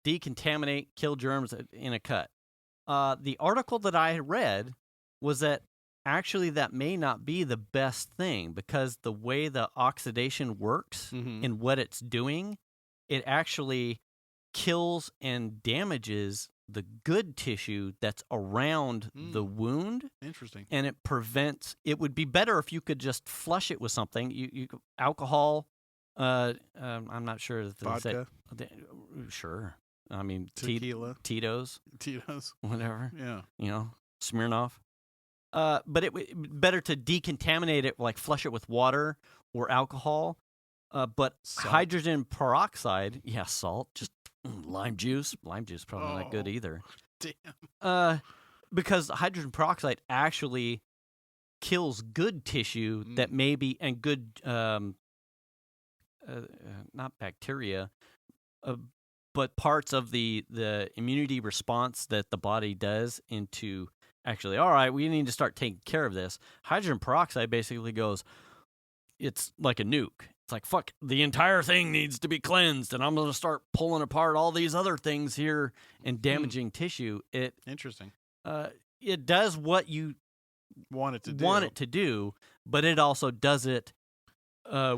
decontaminate, kill germs in a cut. The article that I read was that actually that may not be the best thing, because the way the oxidation works and what it's doing, it actually kills and damages the good tissue that's around the wound. Interesting. And it prevents, it would be better if you could just flush it with something. You alcohol, I'm not sure if vodka. Sure. I mean, tequila, Tito's, whatever. Yeah. You know, Smirnoff. But it would better to decontaminate it, like flush it with water or alcohol. But salt. Hydrogen peroxide, salt, just lime juice. Lime juice probably not good either. Damn. Because hydrogen peroxide actually kills good tissue that maybe, and good, not bacteria, but parts of the immunity response that the body does into actually, all right, we need to start taking care of this. Hydrogen peroxide basically goes, it's like a nuke. It's like, fuck, the entire thing needs to be cleansed, and I'm going to start pulling apart all these other things here and damaging tissue. Interesting. It does what you want it to do, but it also does it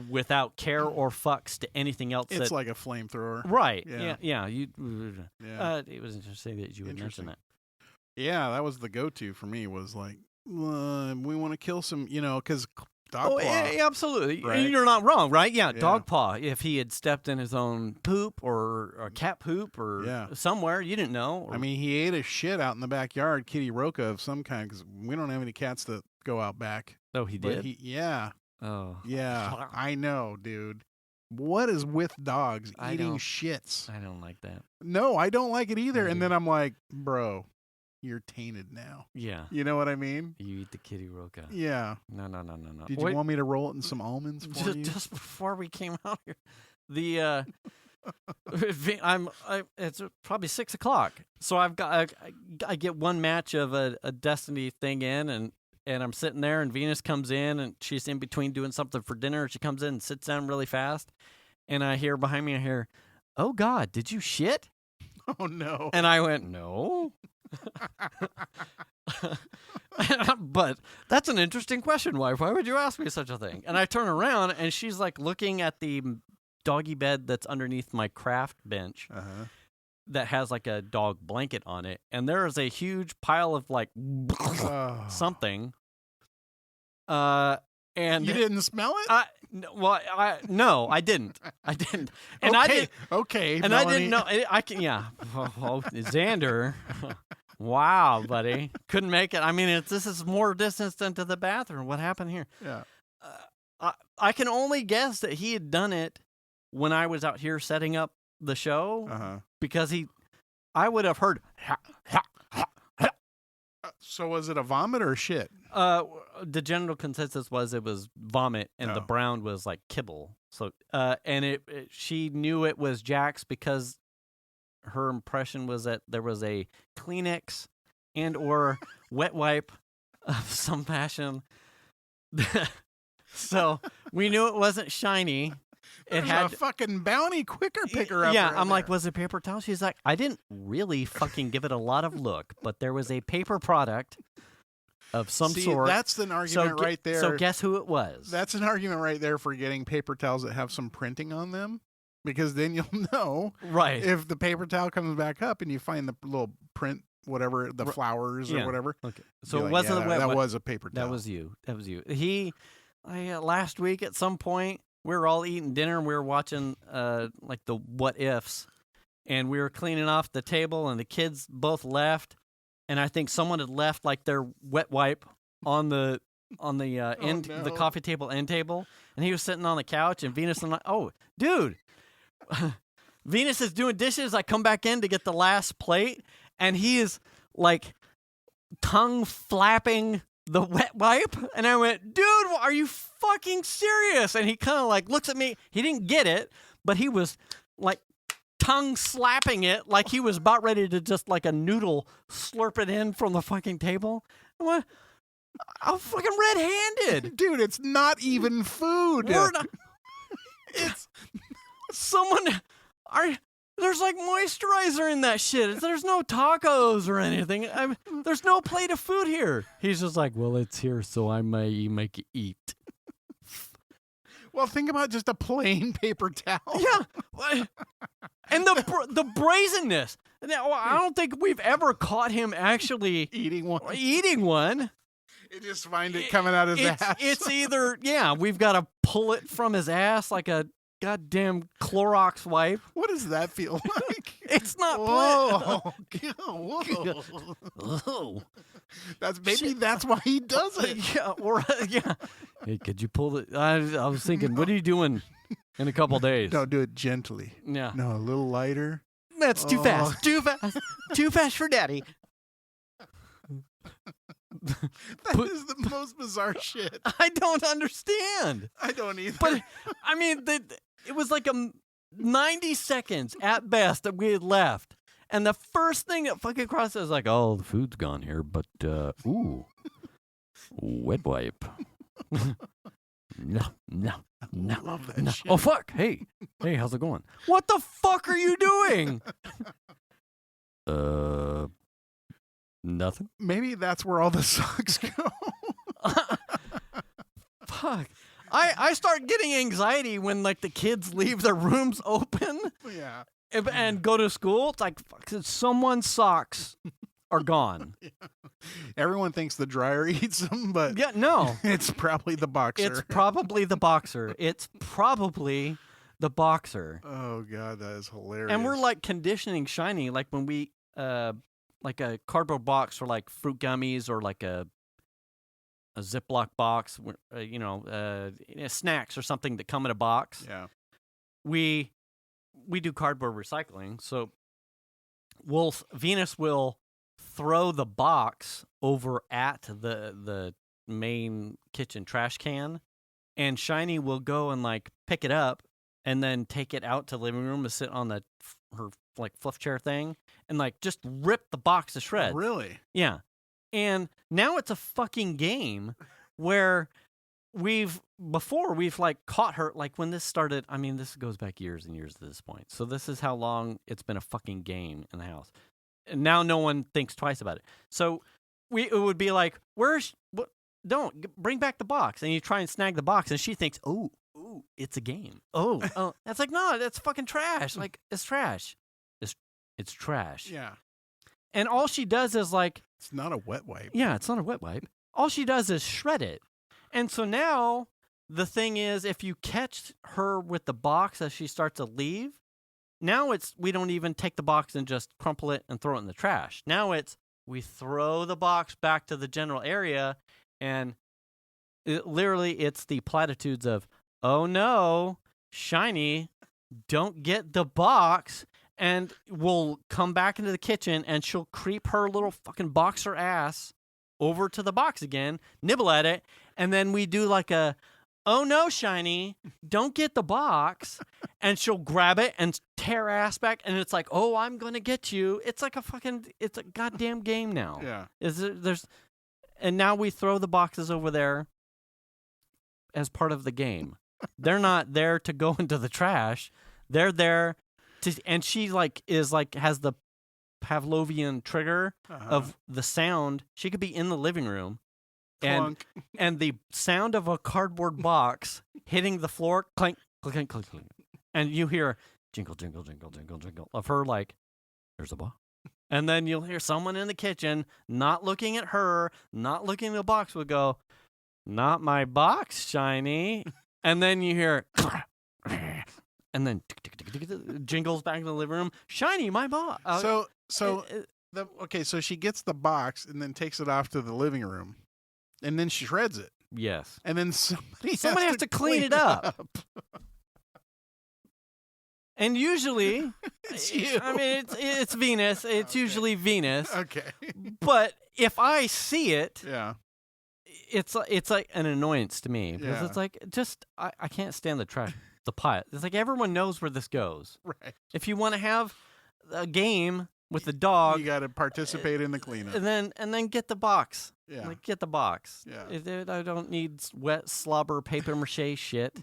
without care or fucks to anything else. It's like a flamethrower. Right. Yeah. It was interesting that you would mention that. Yeah, that was the go-to for me, was like, we want to kill some, because dog paw. Yeah, absolutely. Right? You're not wrong, right? Yeah, dog paw. If he had stepped in his own poop or cat poop or somewhere, you didn't know. I mean, he ate a shit out in the backyard, kitty roca of some kind, because we don't have any cats that go out back. Oh, he did? Yeah. Oh. Yeah, I know, dude. What is with dogs eating shits? I don't like that. No, I don't like it either. And then I'm like, bro, you're tainted now. Yeah. You know what I mean? You eat the kitty roca. Yeah. No. Did you want me to roll it in some almonds for you? Just before we came out here, it's probably 6 o'clock. So I get one match of a Destiny thing in, and I'm sitting there, and Venus comes in, and she's in between doing something for dinner. She comes in and sits down really fast, and I hear behind me, "Oh God, did you shit?" Oh no! And I went, "No." But that's an interesting question, wife. Why would you ask me such a thing? And I turn around, and she's like looking at the doggy bed that's underneath my craft bench that has like a dog blanket on it, and there is a huge pile of like something. And you didn't smell it? No, I didn't. And okay. I didn't. Okay, and Melanie. I didn't know. I can. Yeah. Oh, Xander. Wow, buddy, couldn't make it. I mean, this is more distance than to the bathroom. What happened here? Yeah. I can only guess that he had done it when I was out here setting up the show because I would have heard. So was it a vomit or shit? The general consensus was it was vomit, and the brown was like kibble. So, and she knew it was Jack's because her impression was that there was a Kleenex and or wet wipe of some fashion. So we knew it wasn't shiny. It had a fucking Bounty quicker picker up. Yeah, right I'm there. like, was it paper towel? She's like, I didn't really fucking give it a lot of look, but there was a paper product of some sort. That's an argument right there. So guess who it was? That's an argument right there for getting paper towels that have some printing on them, because then you'll know right if the paper towel comes back up and you find the little print, whatever, the flowers or whatever. Okay, so it like, wasn't that was a paper towel. That was you. Last week at some point, we were all eating dinner and we were watching like the What Ifs, and we were cleaning off the table, and the kids both left, and I think someone had left like their wet wipe on the the coffee table end table, and he was sitting on the couch, and Venus and I, oh dude, Venus is doing dishes. I come back in to get the last plate, and he is like tongue flapping the wet wipe, and I went, dude, are you fucking serious? And he kind of like looks at me. He didn't get it, but he was like tongue slapping it like he was about ready to just like a noodle slurp it in from the fucking table. I went, I'm fucking red-handed. Dude, it's not even food. It's someone... There's like moisturizer in that shit. There's no tacos or anything. There's no plate of food here. He's just like, well, it's here, so I may make you eat. Well, think about just a plain paper towel. Yeah. And the brazenness. Now, I don't think we've ever caught him actually eating one. You just find it coming out his ass. It's either, we've got to pull it from his ass like a goddamn Clorox wipe. What does that feel like? It's not Whoa. Whoa. That's why he does it. Hey, could you pull it? I was thinking, what are you doing in a couple days? No, do it gently. Yeah. No, a little lighter. That's too fast. Too fast. Too fast for daddy. That is the most bizarre shit. I don't understand. I don't either. But, I mean, it was like 90 seconds at best that we had left. And the first thing that fucking crossed was like, oh, the food's gone here, but, wet wipe. No. I love that shit. Oh, fuck. Hey, how's it going? What the fuck are you doing? Nothing. Maybe that's where all the socks go. Fuck. I start getting anxiety when like the kids leave their rooms open. Yeah. And go to school. It's like fuck, someone's socks are gone. Yeah. Everyone thinks the dryer eats them, but no. It's probably the boxer. It's probably the boxer. Oh God, that is hilarious. And we're like conditioning shiny, like when we like a cardboard box for like fruit gummies or like a Ziploc box, snacks or something that come in a box. Yeah. We do cardboard recycling, so Venus will throw the box over at the main kitchen trash can, and Shiny will go and like pick it up and then take it out to the living room to sit on her like fluff chair thing and like just rip the box to shreds. Really? Yeah. And now it's a fucking game where we've like caught her, like when this started, I mean, this goes back years and years at this point. So this is how long it's been a fucking game in the house. And now no one thinks twice about it. So it would be like, don't bring back the box. And you try and snag the box and she thinks, ooh, it's a game. Oh. That's like, no, that's fucking trash. Like, it's trash. It's trash. Yeah. And all she does is like, it's not a wet wipe. Yeah, it's not a wet wipe. All she does is shred it. And so now the thing is, if you catch her with the box as she starts to leave, now we don't even take the box and just crumple it and throw it in the trash. Now we throw the box back to the general area, and it's the platitudes of, oh no, Shiny, don't get the box. And we'll come back into the kitchen, and she'll creep her little fucking boxer ass over to the box again, nibble at it, and then we do like a, oh no, Shiny, don't get the box, and she'll grab it and tear ass back, and it's like, oh, I'm gonna get you. It's like it's a goddamn game now. Yeah. And now we throw the boxes over there as part of the game. They're not there to go into the trash. They're there. And she has the Pavlovian trigger of the sound. She could be in the living room, and the sound of a cardboard box hitting the floor, clink, clink, clink, clink, clink, and you hear jingle, jingle, jingle, jingle, jingle of her like, there's a box, and then you'll hear someone in the kitchen not looking at her, not looking at the box, would go, not my box, Shiny, and then you hear. And then jingles back in the living room. Shiny, my box. So she gets the box and then takes it off to the living room, and then she shreds it. Yes. And then somebody has to clean it up. And usually, it's you. I mean, it's Venus. It's usually Venus. Okay. But if I see it, yeah, it's like an annoyance to me because it's like I can't stand the trash. The pot. It's like everyone knows where this goes. Right. If you want to have a game with the dog, you got to participate in the cleanup, and then get the box. Yeah. Like, get the box. Yeah. I don't need wet slobber paper mache shit.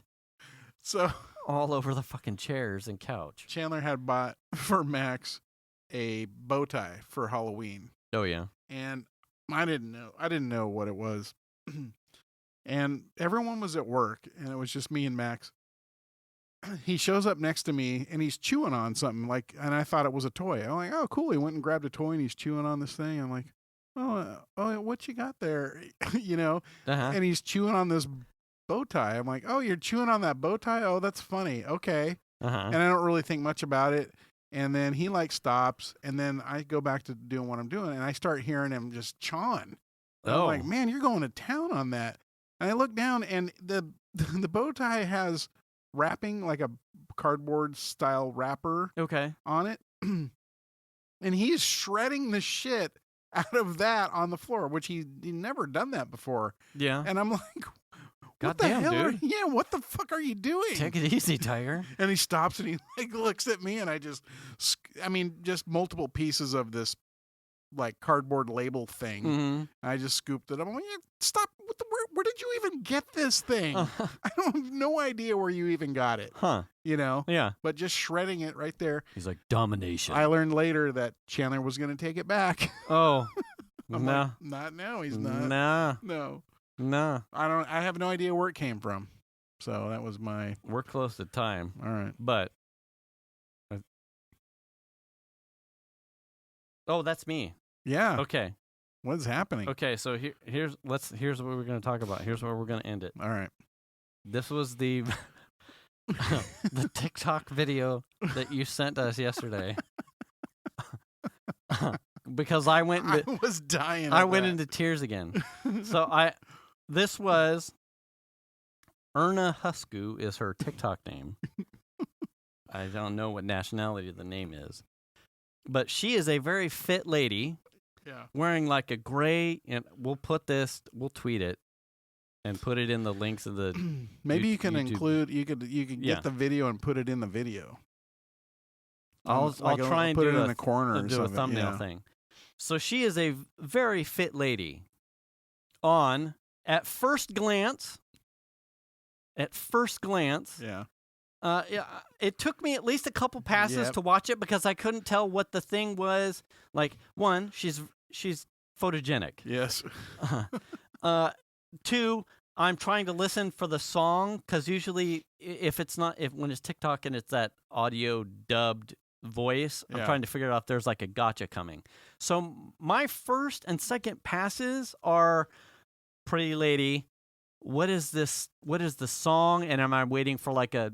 So all over the fucking chairs and couch. Chandler had bought for Max a bow tie for Halloween. Oh yeah. And I didn't know what it was. And everyone was at work, and it was just me and Max. He shows up next to me and he's chewing on something and I thought it was a toy. I'm like, oh, cool. He went and grabbed a toy and he's chewing on this thing. I'm like, oh, what you got there? And he's chewing on this bow tie. I'm like, oh, you're chewing on that bow tie? Oh, that's funny. Okay. And I don't really think much about it. And then he stops, and then I go back to doing what I'm doing, and I start hearing him just chawing. I'm like, man, you're going to town on that. And I look down, and the bow tie has wrapping, like a cardboard style wrapper on it. And he's shredding the shit out of that on the floor, which he never done that before. Yeah. And I'm like, what Goddamn, the hell? dude. What the fuck are you doing? Take it easy, Tiger. And he stops and he looks at me, and I just multiple pieces of this cardboard label thing. Mm-hmm. I just scooped it up. I'm like, stop. Where did you even get this thing? I don't have no idea where you even got it. Huh. Yeah. But just shredding it right there. He's like, domination. I learned later that Chandler was going to take it back. Oh. I'm no. like, not now. He's not. Nah. No. No. I have no idea where it came from. So that was my... We're close to time. All right. But... Oh, that's me. Yeah. Okay. What's happening? Okay, so here's what we're going to talk about. Here's where we're going to end it. All right. This was the the TikTok video that you sent us yesterday. Because I was dying. I went into tears again. So this was Erna-Anna Husko is her TikTok name. I don't know what nationality the name is. But she is a very fit lady. wearing like a gray, and we'll tweet it and put it in the links of the. Maybe you can YouTube. include. You could get the video and put it in the video. I'll try and put do it in a the corner or do something. a thumbnail thing. So she is a very fit lady. At first glance. Yeah. It took me at least a couple passes to watch it because I couldn't tell what the thing was. Like, one, she's photogenic. Yes. 2, I'm trying to listen for the song because usually when it's TikTok and it's that audio dubbed voice, I'm trying to figure out if there's like a gotcha coming. So my first and second passes are pretty lady. What is this? What is the song? And am I waiting for like a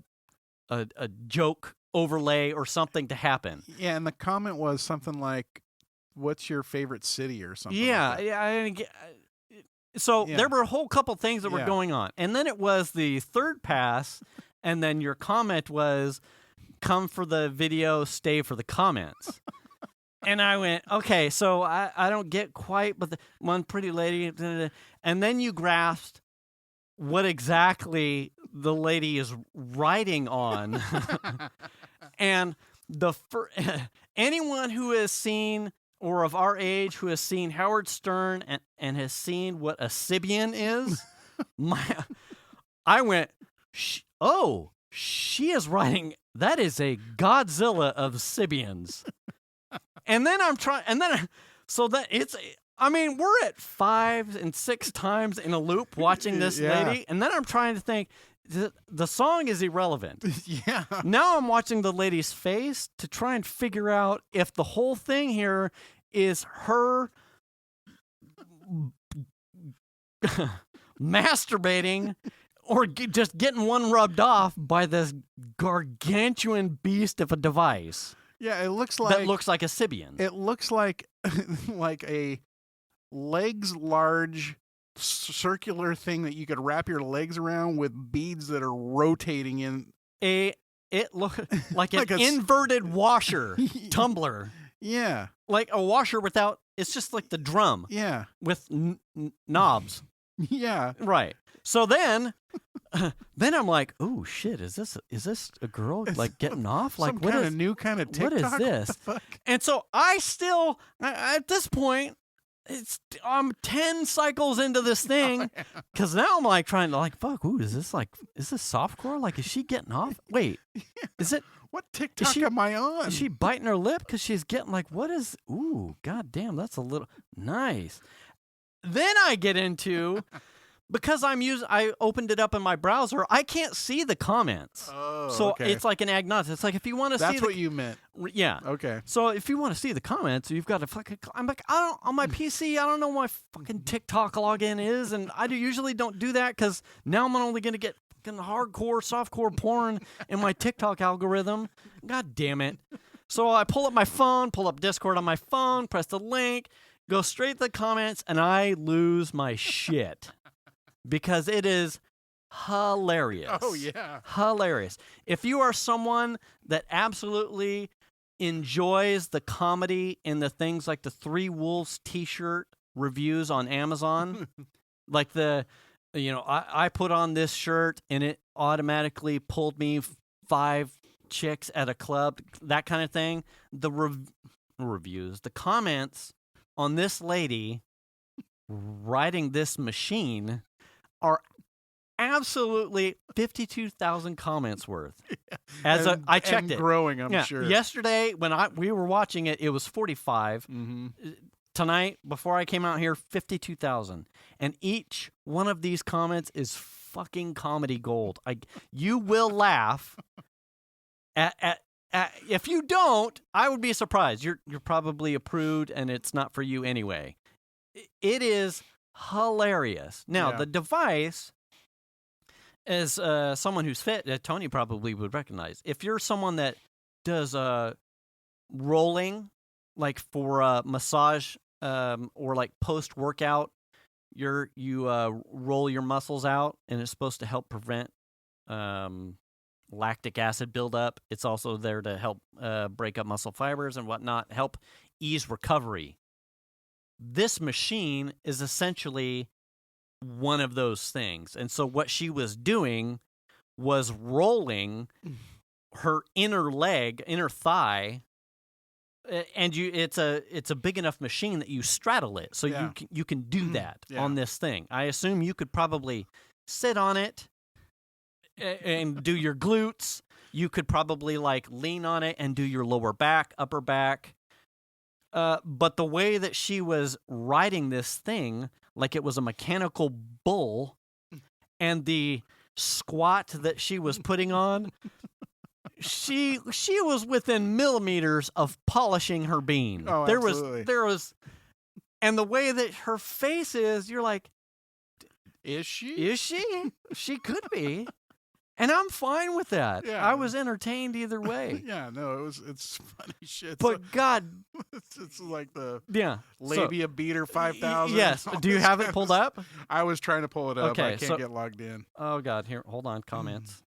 joke overlay or something to happen? Yeah, and the comment was something like, "What's your favorite city?" or something. Yeah, like that. So there were a whole couple things that were going on, and then it was the third pass, and then your comment was, "Come for the video, stay for the comments." And I went, okay, so I don't get quite, but the one pretty lady, and then you grasped what exactly the lady is writing on. And anyone who has seen, or of our age, who has seen Howard Stern and has seen what a Sybian is, I went, she is writing, that is a Godzilla of Sybians. And then we're at 5 and 6 times in a loop watching this lady, and then I'm trying to think, the song is irrelevant. Yeah. Now I'm watching the lady's face to try and figure out if the whole thing here is her masturbating or just getting one rubbed off by this gargantuan beast of a device. Yeah, it looks like that looks like a Sybian. It looks like like a legs large circular thing that you could wrap your legs around with beads that are rotating in. It looks like an inverted washer tumbler. Yeah, like a washer without. It's just like the drum. Yeah, with knobs. Yeah, right. So then I'm like, oh shit, is this a girl like getting off? Like, what is new kind of TikTok? What is this? What the fuck? And so I still, at this point, I'm 10 cycles into this thing because now I'm like trying to like, fuck, ooh, is this softcore? Like, is she getting off? Wait, is it? What TikTok am I on? Is she biting her lip because she's getting like, what is? Ooh, goddamn, that's a little nice. Then I get into. Because I opened it up in my browser, I can't see the comments. Oh, so okay. It's like an agnostic. It's like if you want to see. That's what you meant. Yeah. Okay. So if you want to see the comments, you've got to fucking. I'm like, on my PC, I don't know what my fucking TikTok login is, and I usually don't do that because now I'm only going to get fucking hardcore, softcore porn in my TikTok algorithm. God damn it. So I pull up my phone, pull up Discord on my phone, press the link, go straight to the comments, and I lose my shit. Because it is hilarious. Oh, yeah. Hilarious. If you are someone that absolutely enjoys the comedy in the things like the Three Wolves t-shirt reviews on Amazon, like I put on this shirt and it automatically pulled me 5 chicks at a club, that kind of thing, the reviews, the comments on this lady riding this machine are absolutely 52,000 comments worth. I checked it, growing. I'm sure. Yesterday when we were watching it, it was 45. Mm-hmm. Tonight, before I came out here, 52,000, and each one of these comments is fucking comedy gold. You will laugh at. If you don't, I would be surprised. You're probably a prude, and it's not for you anyway. It is hilarious. Now, the device, as someone who's fit, Tony probably would recognize. If you're someone that does rolling, like for massage or like post-workout, you roll your muscles out, and it's supposed to help prevent lactic acid buildup. It's also there to help break up muscle fibers and whatnot, help ease recovery. this machine is essentially one of those things. And so what she was doing was rolling her inner thigh, and it's a big enough machine that you straddle it, so you can do that on this thing. I assume you could probably sit on it and do your glutes. You could probably like lean on it and do your lower back, upper back. But the way that she was riding this thing, like it was a mechanical bull, and the squat that she was putting on, she was within millimeters of polishing her bean. Oh, absolutely. There was, and the way that her face is, you're like, is she? Is she? She could be. And I'm fine with that. Yeah. I was entertained either way. Yeah, no, it's funny shit. But God, it's like the labia beater 5000. Yes. Do you have it pulled up? I was trying to pull it up. Okay, I can't get logged in. Oh God, here, hold on. Comments.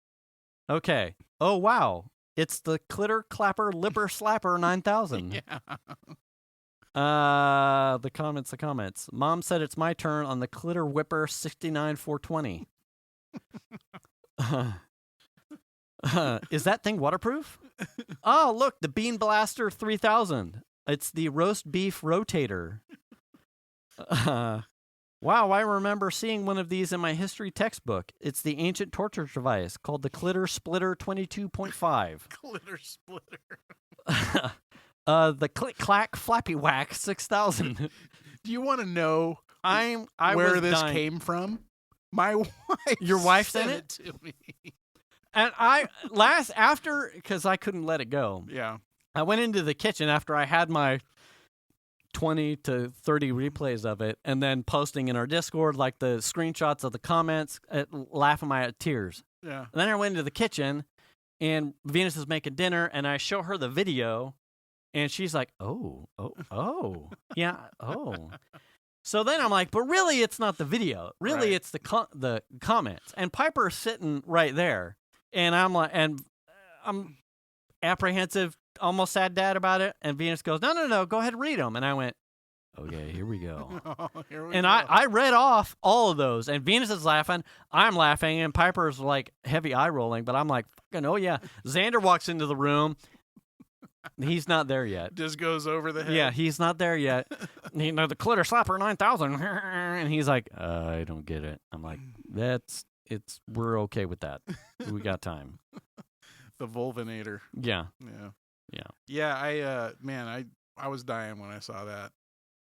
Okay. Oh wow, it's the Clitter Clapper Lipper Slapper 9000. Yeah. The comments. Mom said it's my turn on the Clitter Whipper 69420. Is that thing waterproof? Oh, look, the Bean Blaster 3000. It's the roast beef rotator. Wow, I remember seeing one of these in my history textbook. It's the ancient torture device called the Clitter Splitter 22.5. Clitter Splitter. The Click Clack Flappy Whack 6000. Do you want to know where this dying. came from? My wife. Your wife sent it to me. And because I couldn't let it go. Yeah. I went into the kitchen after I had my 20 to 30 replays of it, and then posting in our Discord like the screenshots of the comments, laughing my tears. Yeah. And then I went into the kitchen, and Venus is making dinner, and I show her the video, and she's like, oh, yeah, oh. So then I'm like, but really, it's not the video. Really, Right. it's the comments. And Piper's sitting right there, and I'm like, and I'm apprehensive, almost sad dad about it. And Venus goes, no, go ahead and read them. And I went, okay, here we go. Here we And go. I read off all of those, and Venus is laughing, I'm laughing, and Piper's like heavy eye rolling, but I'm like, fucking, oh yeah. Xander walks into the room. He's not there yet. Just goes over the head. Yeah, he's not there yet. The Clitter Slapper 9000. And he's like, I don't get it. I'm like, we're okay with that. We got time. The Vulvinator. Yeah. Yeah. Yeah, I was dying when I saw that.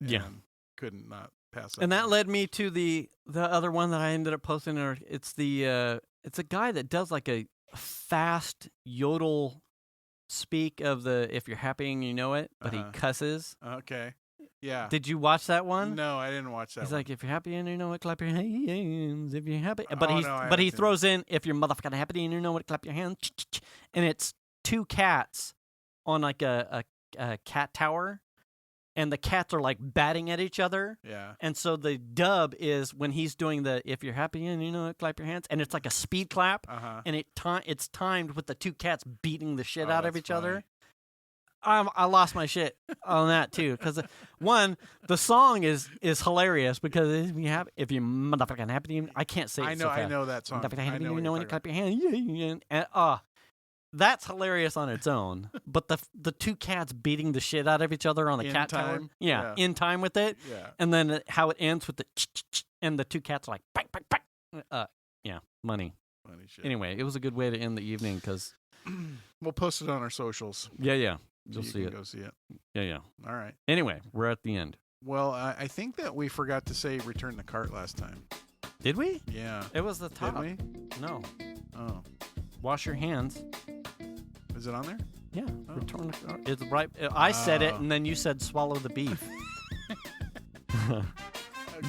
Yeah. And couldn't not pass up. And that led me to the other one that I ended up posting. It's it's a guy that does like a fast yodel speak of the if you're happy and you know it, but he cusses. Okay. Yeah. Did you watch that one? No, I didn't watch that. He's one. like, if you're happy and you know it, clap your hands. If you're happy, but no, he throws in, if you're motherfucking happy and you know it, clap your hands. And it's two cats on like a cat tower, and the cats are like batting at each other. Yeah. And so the dub is when he's doing the if you're happy and you know it, clap your hands, and it's like a speed clap, and it's timed with the two cats beating the shit out of each other. I lost my shit on that too, because one, the song is hilarious because if you motherfucking happy, I can't say it so fast. I know that song. I know you know when you clap your hand, and that's hilarious on its own. But the two cats beating the shit out of each other on the In cat time? tower, in time with it, Yeah. and then how it ends with the and the two cats are like bang bang bang, money. Funny shit. Anyway, it was a good way to end the evening because We'll post it on our socials. yeah. So You'll you see can it. Go see it. Yeah. All right. Anyway, we're at the end. Well, I think that we forgot to say return the cart last time. Did we? Yeah. It was the top. Did we? No. Oh. Wash your hands. Is it on there? Yeah. Oh. Return the cart. It's right. I said it, and then you said swallow the beef.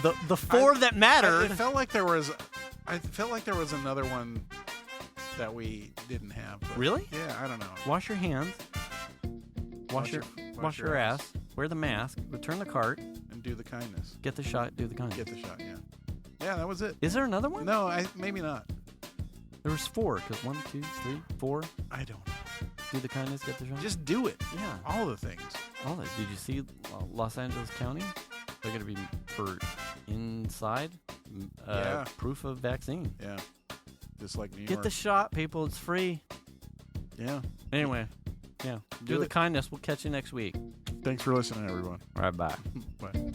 the four that mattered. It felt like there was. I felt like there was another one that we didn't have. But Really? Yeah, I don't know. Wash your hands. Wash your ass. Wear the mask. Return the cart. And do the kindness. Get the shot. Do the kindness. Get the shot. Yeah. Yeah, that was it. Is there another one? No, maybe not. There was 4. Because 1, 2, 3, 4. I don't know. Do the kindness. Get the shot. Just do it. yeah. All the things. All that. Did you see Los Angeles County? They're going to be for inside Yeah. proof of vaccine. Yeah. Just like New York. Get the shot, people. It's free. Yeah. Anyway, yeah. Do the it. kindness. We'll catch you next week. Thanks for listening, everyone. All right, bye. Bye.